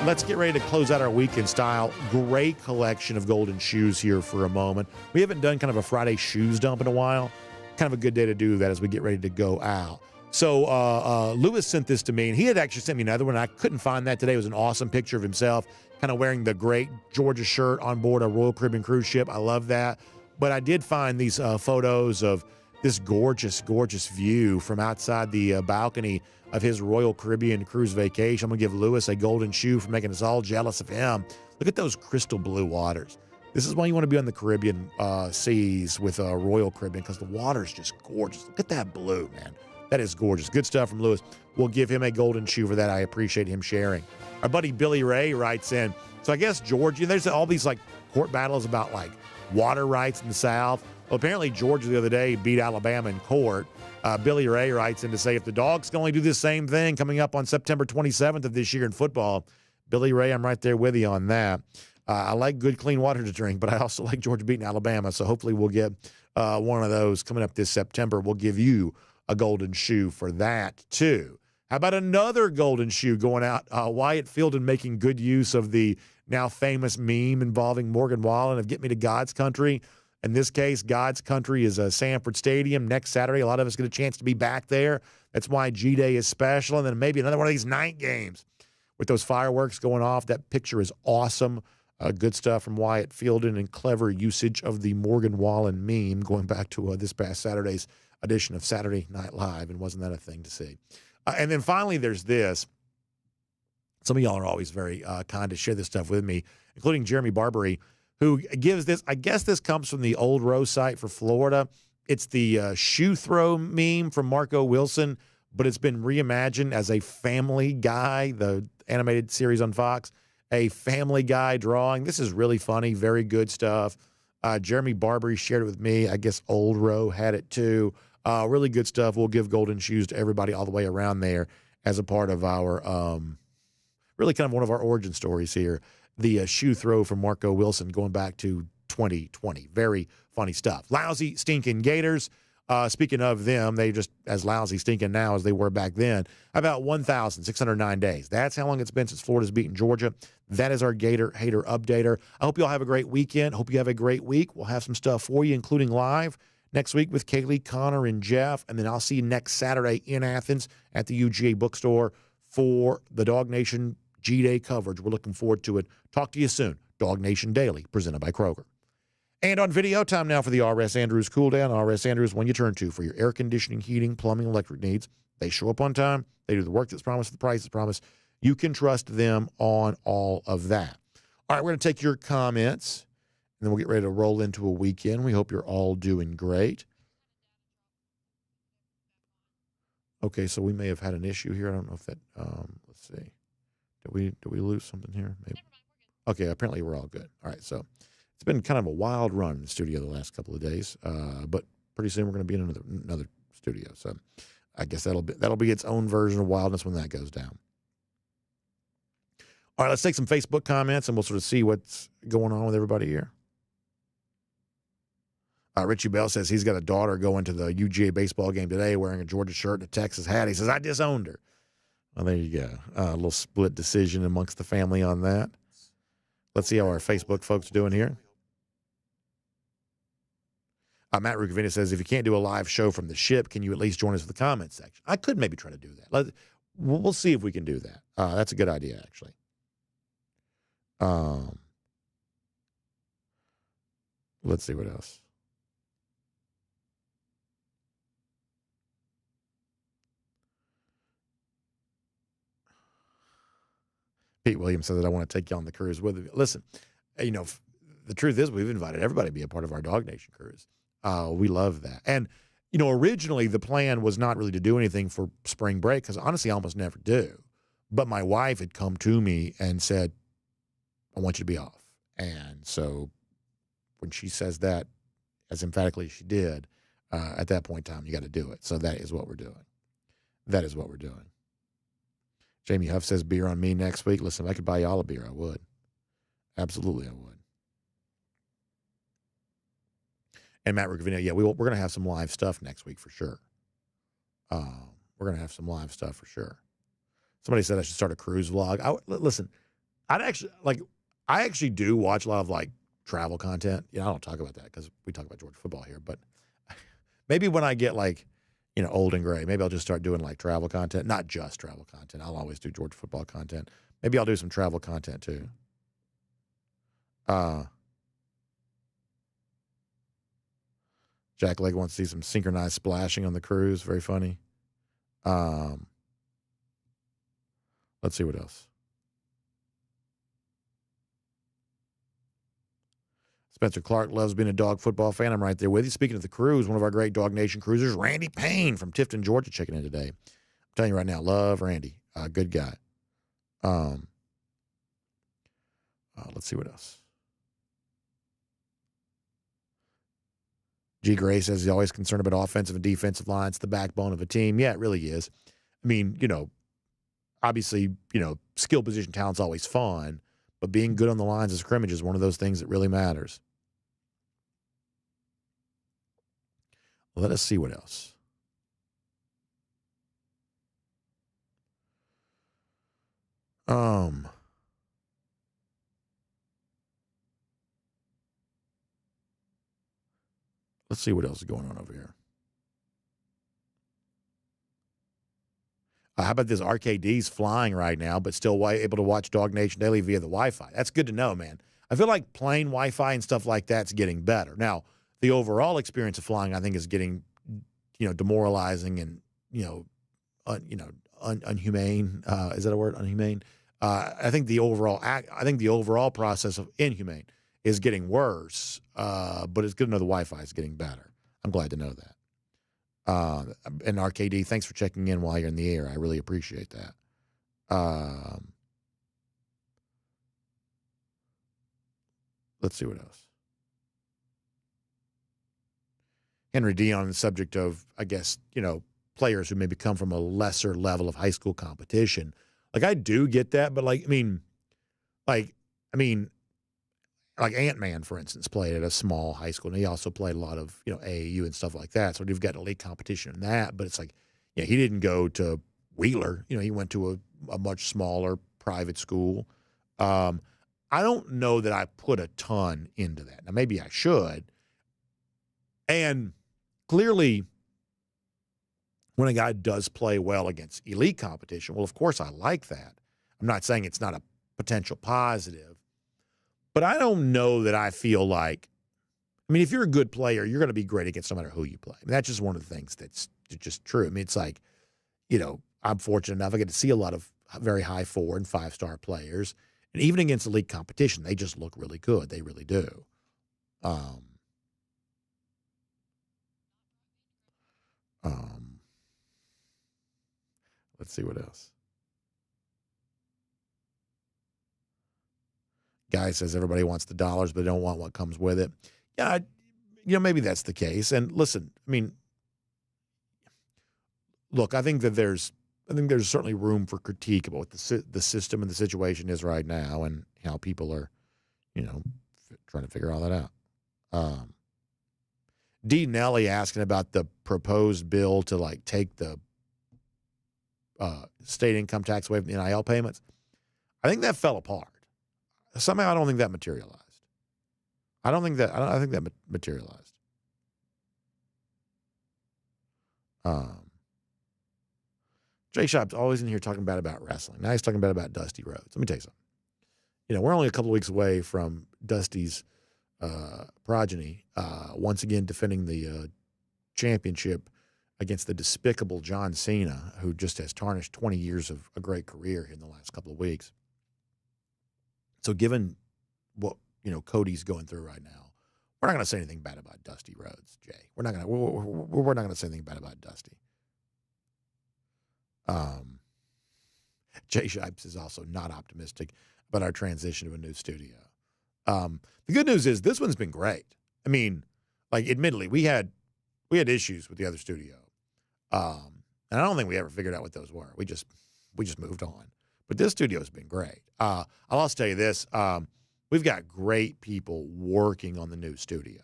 let's get ready to close out our week in style. Great collection of golden shoes here for a moment. We haven't done kind of a Friday shoes dump in a while. Kind of a good day to do that as we get ready to go out. So Lewis sent this to me, and he had actually sent me another one. I couldn't find that today. It was an awesome picture of himself kind of wearing the great Georgia shirt on board a Royal Caribbean cruise ship. I love that. But I did find these photos of this gorgeous, gorgeous view from outside the balcony of his Royal Caribbean cruise vacation. I'm going to give Lewis a golden shoe for making us all jealous of him. Look at those crystal blue waters. This is why you want to be on the Caribbean seas with Royal Caribbean, because the water's just gorgeous. Look at that blue, man. That is gorgeous. Good stuff from Lewis. We'll give him a golden shoe for that. I appreciate him sharing. Our buddy Billy Ray writes in, so I guess Georgia, there's all these like court battles about like water rights in the South. Well, apparently Georgia the other day beat Alabama in court. Billy Ray writes in to say if the Dogs can only do the same thing coming up on September 27th of this year in football, Billy Ray, I'm right there with you on that. I like good, clean water to drink, but I also like Georgia beating Alabama. So hopefully we'll get one of those coming up this September. We'll give you a golden shoe for that, too. How about another golden shoe going out? Wyatt Fielding making good use of the now famous meme involving Morgan Wallen of Get Me to God's Country. In this case, God's Country is Sanford Stadium next Saturday. A lot of us get a chance to be back there. That's why G-Day is special. And then maybe another one of these night games with those fireworks going off. That picture is awesome. Good stuff from Wyatt Fielding and clever usage of the Morgan Wallen meme going back to this past Saturday's edition of Saturday Night Live, and wasn't that a thing to see? And then finally, there's this. Some of y'all are always very kind to share this stuff with me, including Jeremy Barbary, who gives this. I guess this comes from the Old Row site for Florida. It's the shoe throw meme from Marco Wilson, but it's been reimagined as a Family Guy, the animated series on Fox, a Family Guy drawing. This is really funny, very good stuff. Jeremy Barbary shared it with me. I guess Old Row had it too. Really good stuff. We'll give golden shoes to everybody all the way around there as a part of our, really kind of one of our origin stories here. The shoe throw from Marco Wilson going back to 2020. Very funny stuff. Lousy, stinking Gators. Speaking of them, they just as lousy, stinking now as they were back then. About 1,609 days. That's how long it's been since Florida's beaten Georgia. That is our Gator Hater Updater. I hope you all have a great weekend. Hope you have a great week. We'll have some stuff for you, including live next week with Kaylee, Connor, and Jeff. And then I'll see you next Saturday in Athens at the UGA bookstore for the DawgNation G-Day coverage. We're looking forward to it. Talk to you soon. DawgNation Daily, presented by Kroger. And on video, time now for the R.S. Andrews Cool Down. R.S. Andrews, when you turn to for your air conditioning, heating, plumbing, electric needs. They show up on time. They do the work that's promised, the price is promised. You can trust them on all of that. All right, we're going to take your comments, and then we'll get ready to roll into a weekend. We hope you're all doing great. Okay, so we may have had an issue here. I don't know if that, let's see. Did we lose something here? Maybe. Okay, apparently we're all good. All right, so it's been kind of a wild run in the studio the last couple of days, but pretty soon we're going to be in another studio. So I guess that'll be its own version of wildness when that goes down. All right, let's take some Facebook comments, and we'll sort of see what's going on with everybody here. Richie Bell says he's got a daughter going to the UGA baseball game today wearing a Georgia shirt and a Texas hat. He says, I disowned her. Well, there you go. A little split decision amongst the family on that. Let's see how our Facebook folks are doing here. Matt Rukavina says, if you can't do a live show from the ship, can you at least join us for the comments section? I could maybe try to do that. We'll see if we can do that. That's a good idea, actually. Let's see what else. Pete Williams said that I want to take you on the cruise with me. Listen, the truth is we've invited everybody to be a part of our DawgNation cruise. We love that. And, originally the plan was not really to do anything for spring break because honestly, I almost never do. But my wife had come to me and said, I want you to be off. And so when she says that, as emphatically as she did, at that point in time, you got to do it. So that is what we're doing. That is what we're doing. Jamie Huff says beer on me next week. Listen, if I could buy y'all a beer, I would. Absolutely, I would. And Matt Rukavina, yeah, we're going to have some live stuff next week for sure. We're going to have some live stuff for sure. Somebody said I should start a cruise vlog. Listen, I actually do watch a lot of travel content. I don't talk about that because we talk about Georgia football here. But maybe when I get old and gray, maybe I'll just start doing travel content, not just travel content. I'll always do Georgia football content. Maybe I'll do some travel content too. Jack Legg wants to see some synchronized splashing on the cruise. Very funny. Let's see what else. Spencer Clark loves being a dog football fan. I'm right there with you. Speaking of the cruise, one of our great DawgNation cruisers, Randy Payne from Tifton, Georgia, checking in today. I'm telling you right now, love Randy. Good guy. Let's see what else. G. Gray says he's always concerned about offensive and defensive lines, the backbone of a team. Yeah, it really is. I mean, obviously, skill position talent's always fun, but being good on the lines of scrimmage is one of those things that really matters. Let us see what else. Let's see what else is going on over here. How about this? RKD's flying right now, but still able to watch DawgNation Daily via the Wi-Fi. That's good to know, man. I feel like plain Wi-Fi and stuff like that's getting better. Now, the overall experience of flying, I think, is getting, demoralizing and, unhumane. Is that a word? Unhumane. I think the overall process of inhumane is getting worse, but it's good to know the Wi-Fi is getting better. I'm glad to know that. And RKD, thanks for checking in while you're in the air. I really appreciate that. Let's see what else. Henry D on the subject of, I guess, players who maybe come from a lesser level of high school competition. I do get that, but Ant-Man, for instance, played at a small high school, and he also played a lot of, AAU and stuff like that. So you've got elite competition in that, but it's he didn't go to Wheeler. He went to a much smaller private school. I don't know that I put a ton into that. Now, maybe I should. And clearly, when a guy does play well against elite competition, well, of course I like that. I'm not saying it's not a potential positive. But I don't know that I feel if you're a good player, you're going to be great against no matter who you play. That's just one of the things that's just true. It's I'm fortunate enough. I get to see a lot of very high 4- and 5-star players. And even against elite competition, they just look really good. They really do. Let's see what else. Guy says everybody wants the dollars, but they don't want what comes with it. Yeah, maybe that's the case. And listen, look, I think there's certainly room for critique about what the system and the situation is right now and how people are, trying to figure all that out. D. Nelly asking about the proposed bill to like take the state income tax away from the NIL payments. I think that fell apart. Somehow I don't think that materialized. I think that materialized. Jay Shop's always in here talking bad about wrestling. Now he's talking bad about Dusty Rhodes. Let me tell you something. We're only a couple of weeks away from Dusty's progeny once again defending the championship against the despicable John Cena, who just has tarnished 20 years of a great career in the last couple of weeks. So given what, Cody's going through right now, we're not going to say anything bad about Dusty Rhodes, Jay. We're not going to say anything bad about Dusty. Jay Shipes is also not optimistic about our transition to a new studio. The good news is this one's been great. I mean, like, admittedly, we had issues with the other studio. And I don't think we ever figured out what those were. We just moved on. But this studio has been great. I'll also tell you this. We've got great people working on the new studio.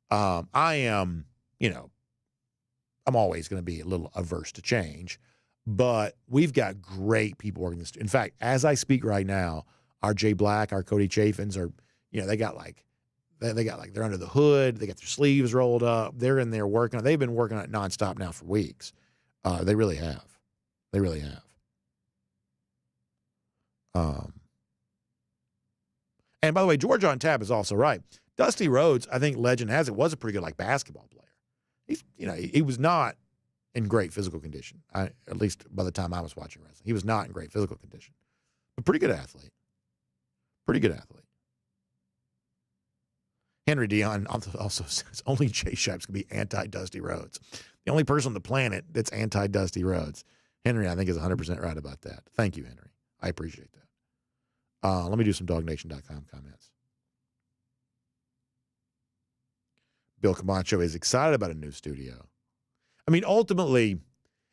I am, I'm always going to be a little averse to change, but we've got great people working this. In fact, as I speak right now, our Jay Black, our Cody Chaffins are, they got they're under the hood. They got their sleeves rolled up. They're in there working. They've been working on it nonstop now for weeks. They really have. They really have. And by the way, George on tap is also right. Dusty Rhodes, I think legend has it, was a pretty good basketball player. He was not in great physical condition. At least by the time I was watching wrestling, he was not in great physical condition. But pretty good athlete. Pretty good athlete. Henry Dion also says only Jay Shipes can be anti-Dusty Rhodes. The only person on the planet that's anti-Dusty Rhodes. Henry, I think, is 100% right about that. Thank you, Henry. I appreciate that. Let me do some DawgNation.com comments. Bill Camacho is excited about a new studio. I mean, ultimately,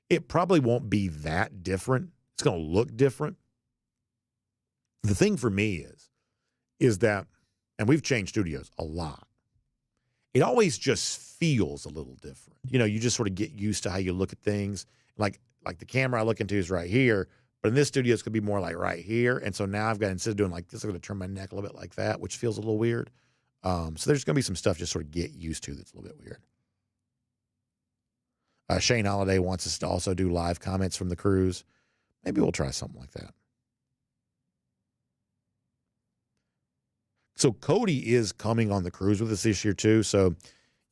it probably won't be that different. It's going to look different. The thing for me is that, and we've changed studios a lot, it always just feels a little different. You just sort of get used to how you look at things. Like the camera I look into is right here, but in this studio, it's going to be more like right here. And so now I've got, instead of doing like this, I'm going to turn my neck a little bit like that, which feels a little weird. So there's going to be some stuff just sort of get used to that's a little bit weird. Shane Holiday wants us to also do live comments from the cruise. Maybe we'll try something like that. So Cody is coming on the cruise with us this year too. So,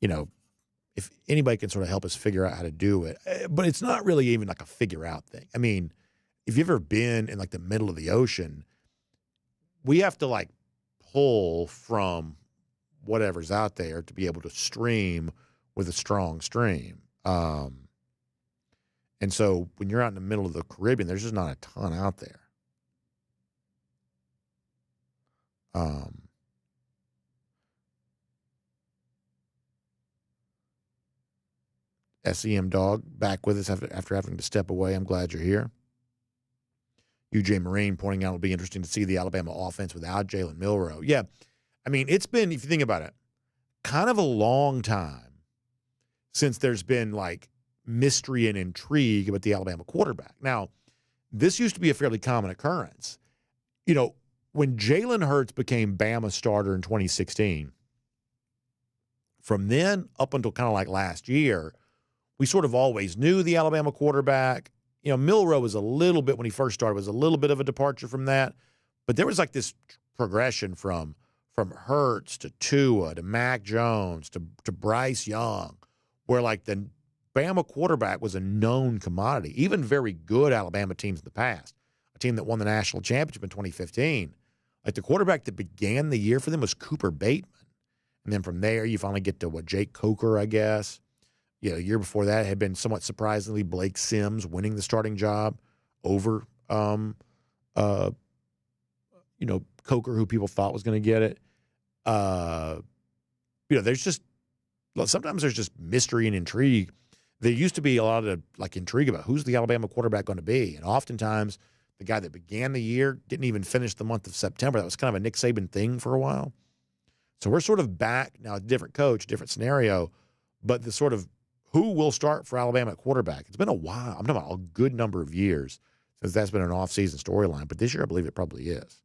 if anybody can sort of help us figure out how to do it, but it's not really even like a figure out thing. I mean, if you've ever been in like the middle of the ocean, we have to pull from whatever's out there to be able to stream with a strong stream. And so when you're out in the middle of the Caribbean, there's just not a ton out there. SEM Dog back with us after having to step away. I'm glad you're here. UJ Marine pointing out it'll be interesting to see the Alabama offense without Jalen Milroe. Yeah, I mean, it's been, if you think about it, kind of a long time since there's been mystery and intrigue about the Alabama quarterback. Now, this used to be a fairly common occurrence. When Jalen Hurts became Bama's starter in 2016, from then up until kind of last year, we sort of always knew the Alabama quarterback. Milroe was a little bit, when he first started, was a little bit of a departure from that. But there was this progression from Hurts to Tua to Mac Jones to Bryce Young, where the Bama quarterback was a known commodity. Even very good Alabama teams in the past, a team that won the national championship in 2015, the quarterback that began the year for them was Cooper Bateman. And then from there, you finally get to Jake Coker, I guess. A year before that had been somewhat surprisingly Blake Sims winning the starting job over, Coker, who people thought was going to get it. There's just, sometimes there's just mystery and intrigue there used to be a lot of like intrigue about who's the Alabama quarterback going to be. And oftentimes the guy that began the year didn't even finish the month of September. That was kind of a Nick Saban thing for a while. So we're sort of back now, a different coach, different scenario, but the sort of who will start for Alabama at quarterback. It's been a while. I'm talking about a good number of years since that's been an off-season storyline. But this year I believe it probably is.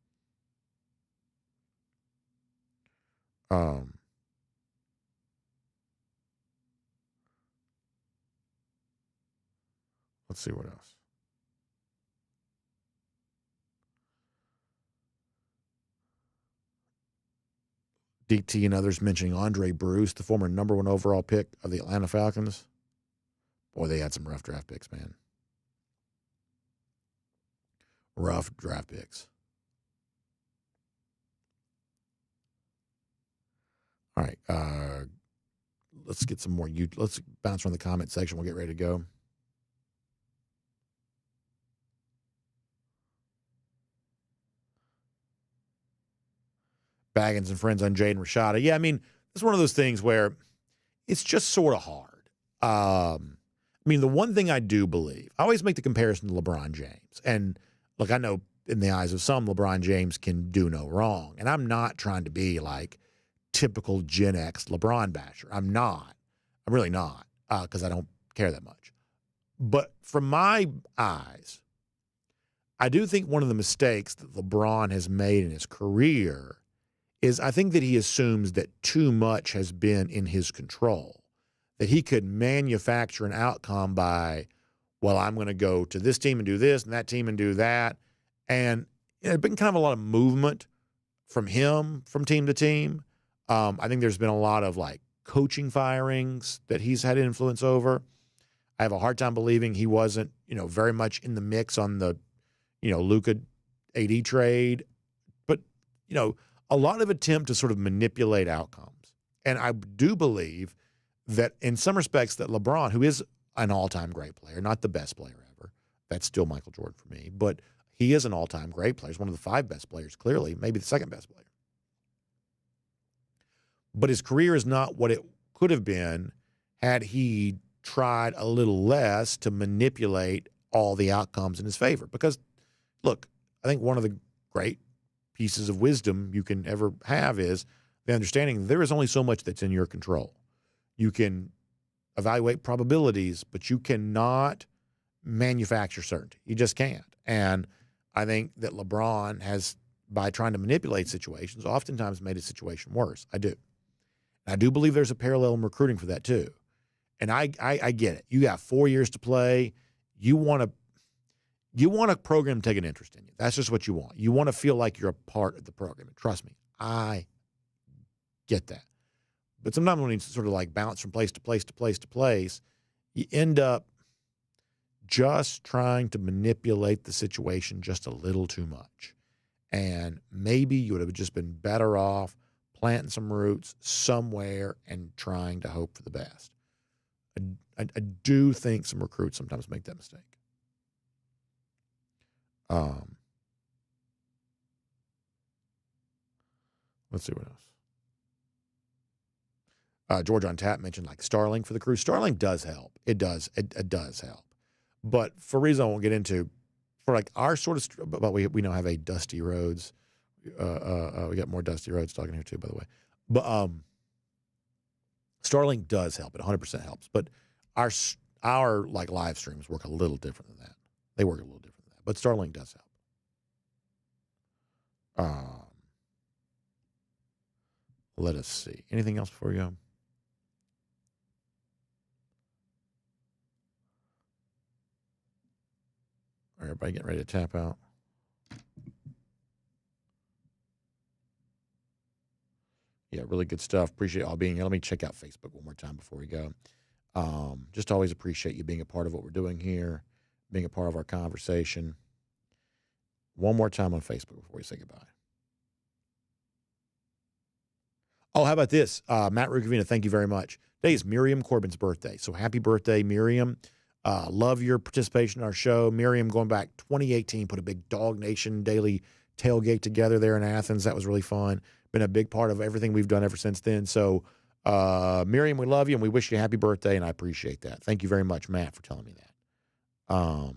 Let's see what else. DT and others mentioning Andre Bruce, the former number 1 overall pick of the Atlanta Falcons. Boy, they had some rough draft picks, man. Rough draft picks. All right. Let's get some more. Let's bounce from the comment section. We'll get ready to go. Baggins and friends on Jaden Rashada. Yeah, I mean, it's one of those things where it's just sort of hard. I mean, the one thing I do believe, I always make the comparison to LeBron James. And look, I know in the eyes of some, LeBron James can do no wrong. And I'm not trying to be like typical Gen X LeBron basher. I'm not. I'm really not, because I don't care that much. But from my eyes, I do think one of the mistakes that LeBron has made in his career is I think that he assumes that too much has been in his control, that he could manufacture an outcome by, well, I'm going to go to this team and do this and that team and do that. And it's been kind of a lot of movement from him from team to team. I think there's been a lot of like coaching firings that he's had influence over. I have a hard time believing he wasn't, very much in the mix on the, Luka AD trade. But, a lot of attempt to sort of manipulate outcomes. And I do believe that in some respects that LeBron, who is an all-time great player, not the best player ever, that's still Michael Jordan for me, but he is an all-time great player. He's one of the 5 best players, clearly, maybe the 2nd best player. But his career is not what it could have been had he tried a little less to manipulate all the outcomes in his favor. Because, look, I think one of the great pieces of wisdom you can ever have is the understanding there is only so much that's in your control. You can evaluate probabilities, but you cannot manufacture certainty. You just can't. And I think that LeBron has, by trying to manipulate situations, oftentimes made a situation worse. I do. I do believe there's a parallel in recruiting for that too. And I get it. You got 4 years to play. You want a program to take an interest in you. That's just what you want. You want to feel like you're a part of the program. And trust me, I get that. But sometimes when you sort of like bounce from place to place to place to place, you end up just trying to manipulate the situation just a little too much. And maybe you would have just been better off planting some roots somewhere and trying to hope for the best. I do think some recruits sometimes make that mistake. Let's see what else. George on tap mentioned like Starlink for the crew. Starlink does help. It does. It does help. But for reasons I won't get into, for like our sort of, but we now have a Dusty Rhodes. We got more Dusty Rhodes talking here too, by the way. But Starlink does help. It 100% helps. But our like live streams work a little different than that. They work a little different than that. But Starlink does help. Let us see. Anything else before we go? All right, everybody getting ready to tap out. Yeah, really good stuff. Appreciate y'all being here. Let me check out Facebook one more time before we go. Just always appreciate you being a part of what we're doing here, being a part of our conversation. One more time on Facebook before we say goodbye. Oh, how about this? Matt Rukavina, thank you very much. Today is Miriam Corbin's birthday. So happy birthday, Miriam. Love your participation in our show. Miriam, going back 2018, put a big DawgNation Daily tailgate together there in Athens. That was really fun. Been a big part of everything we've done ever since then. So Miriam, we love you, and we wish you a happy birthday, and I appreciate that. Thank you very much, Matt, for telling me that. How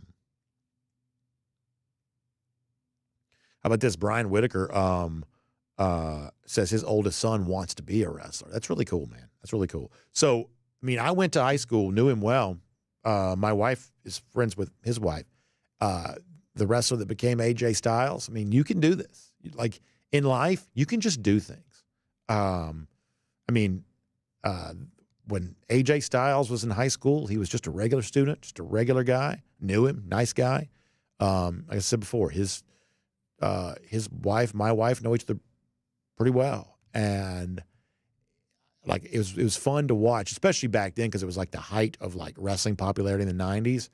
about this? Brian Whitaker says his oldest son wants to be a wrestler. That's really cool, man. That's really cool. So, I mean, I went to high school, knew him well. My wife is friends with his wife, the wrestler that became AJ Styles. I mean, you can do this. Like, in life, you can just do things. When AJ Styles was in high school, he was just a regular student, just a regular guy. Knew him, nice guy. Like I said before, his wife, my wife, know each other pretty well, and like it was fun to watch, especially back then because it was like the height of like wrestling popularity in the '90s,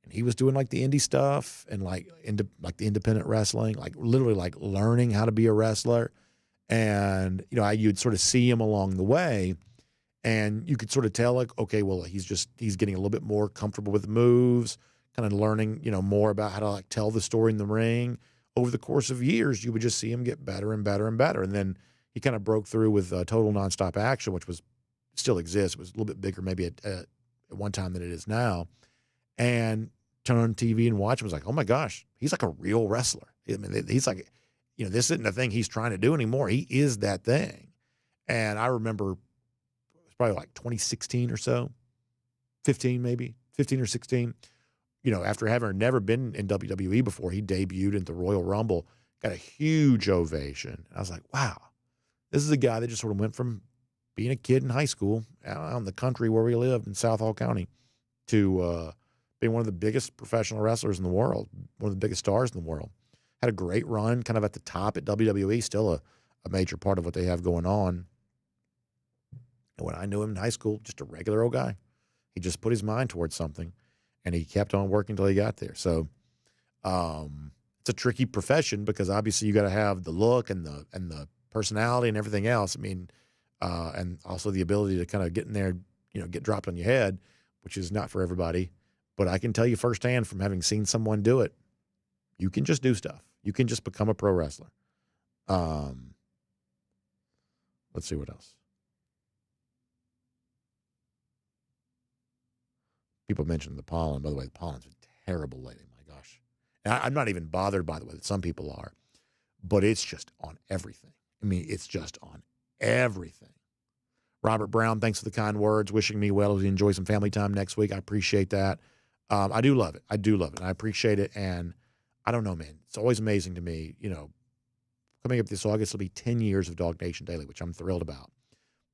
and he was doing like the indie stuff and like the independent wrestling, like literally like learning how to be a wrestler, and you'd sort of see him along the way. And you could sort of tell, like, okay, well, he's getting a little bit more comfortable with moves, kind of learning, more about how to like tell the story in the ring. Over the course of years, you would just see him get better and better and better. And then he kind of broke through with Total Nonstop Action, which still exists. It was a little bit bigger maybe at one time than it is now. And turn on TV and watch him. Was like, oh my gosh, he's like a real wrestler. I mean, he's like, this isn't a thing he's trying to do anymore. He is that thing. And I remember probably like 2016 or so, 15 or 16. After having never been in WWE before, he debuted in the Royal Rumble, got a huge ovation. I was like, wow, this is a guy that just sort of went from being a kid in high school out in the country where we lived in South Hall County to being one of the biggest professional wrestlers in the world, one of the biggest stars in the world. Had a great run, kind of at the top at WWE, still a major part of what they have going on. And when I knew him in high school, just a regular old guy. He just put his mind towards something, and he kept on working until he got there. So it's a tricky profession because obviously you got to have the look and the personality and everything else. I mean, and also the ability to kind of get in there, get dropped on your head, which is not for everybody. But I can tell you firsthand from having seen someone do it, you can just do stuff. You can just become a pro wrestler. Let's see what else. People mentioned the pollen. By the way, the pollen's been terrible lately. My gosh. And I'm not even bothered, by the way, that some people are. But it's just on everything. I mean, it's just on everything. Robert Brown, thanks for the kind words, wishing me well as we enjoy some family time next week. I appreciate that. I do love it. And I appreciate it. And I don't know, man. It's always amazing to me, coming up this August will be 10 years of DawgNation Daily, which I'm thrilled about.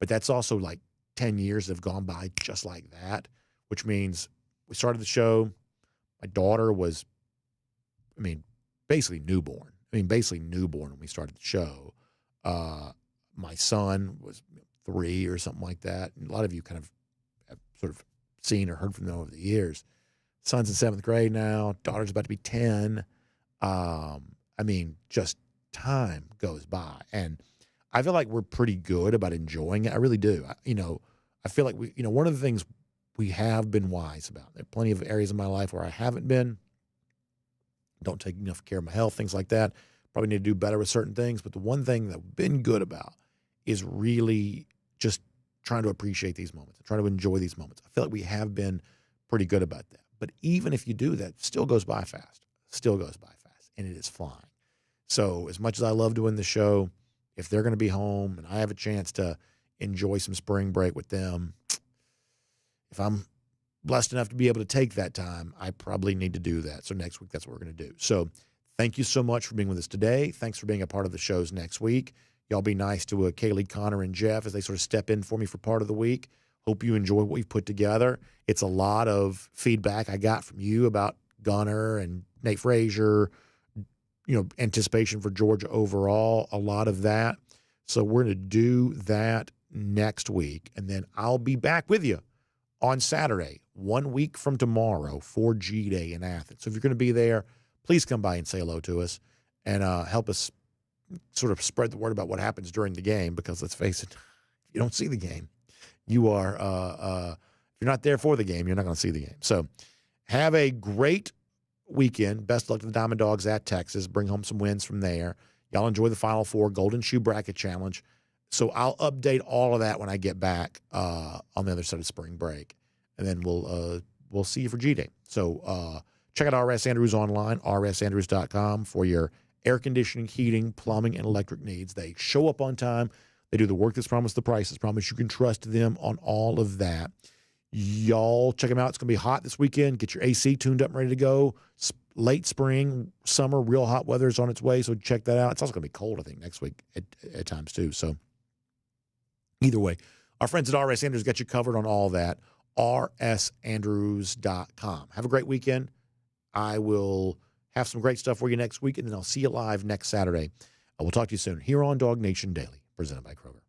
But that's also like 10 years that have gone by just like that. Which means we started the show. My daughter was, basically newborn. When we started the show. My son was 3 or something like that. And a lot of you kind of have sort of seen or heard from them over the years. Son's in 7th grade now. Daughter's about to be 10. Just time goes by. And I feel like we're pretty good about enjoying it. I really do. I feel like one of the things we have been wise about. There are plenty of areas in my life where I haven't been. Don't take enough care of my health, things like that. Probably need to do better with certain things. But the one thing that we've been good about is really just trying to appreciate these moments, trying to enjoy these moments. I feel like we have been pretty good about that. But even if you do that, it still goes by fast. And it is flying. So as much as I love doing the show, if they're going to be home and I have a chance to enjoy some spring break with them, if I'm blessed enough to be able to take that time, I probably need to do that. So next week, that's what we're going to do. So thank you so much for being with us today. Thanks for being a part of the shows next week. Y'all be nice to Kaylee, Connor, and Jeff as they sort of step in for me for part of the week. Hope you enjoy what we've put together. It's a lot of feedback I got from you about Gunner and Nate Frazier, anticipation for Georgia overall, a lot of that. So we're going to do that next week, and then I'll be back with you on Saturday, 1 week from tomorrow, for G Day in Athens. So if you're going to be there, please come by and say hello to us and help us sort of spread the word about what happens during the game, because let's face it, if you don't see the game, you are, if you're not there for the game, you're not going to see the game. So have a great weekend. Best luck to the Diamond Dogs at Texas. Bring home some wins from there. Y'all enjoy the Final Four Golden Shoe Bracket Challenge. So I'll update all of that when I get back on the other side of spring break, and then we'll see you for G Day. So check out RS Andrews online, rsandrews.com, for your air conditioning, heating, plumbing, and electric needs. They show up on time. They do the work that's promised, the price that's promised. You can trust them on all of that. Y'all check them out. It's going to be hot this weekend. Get your AC tuned up and ready to go. Late spring, summer, real hot weather is on its way, so check that out. It's also going to be cold, I think, next week at times too. So either way, our friends at RS Andrews got you covered on all that. rsandrews.com. Have a great weekend. I will have some great stuff for you next week, and then I'll see you live next Saturday. We'll talk to you soon here on DawgNation Daily, presented by Kroger.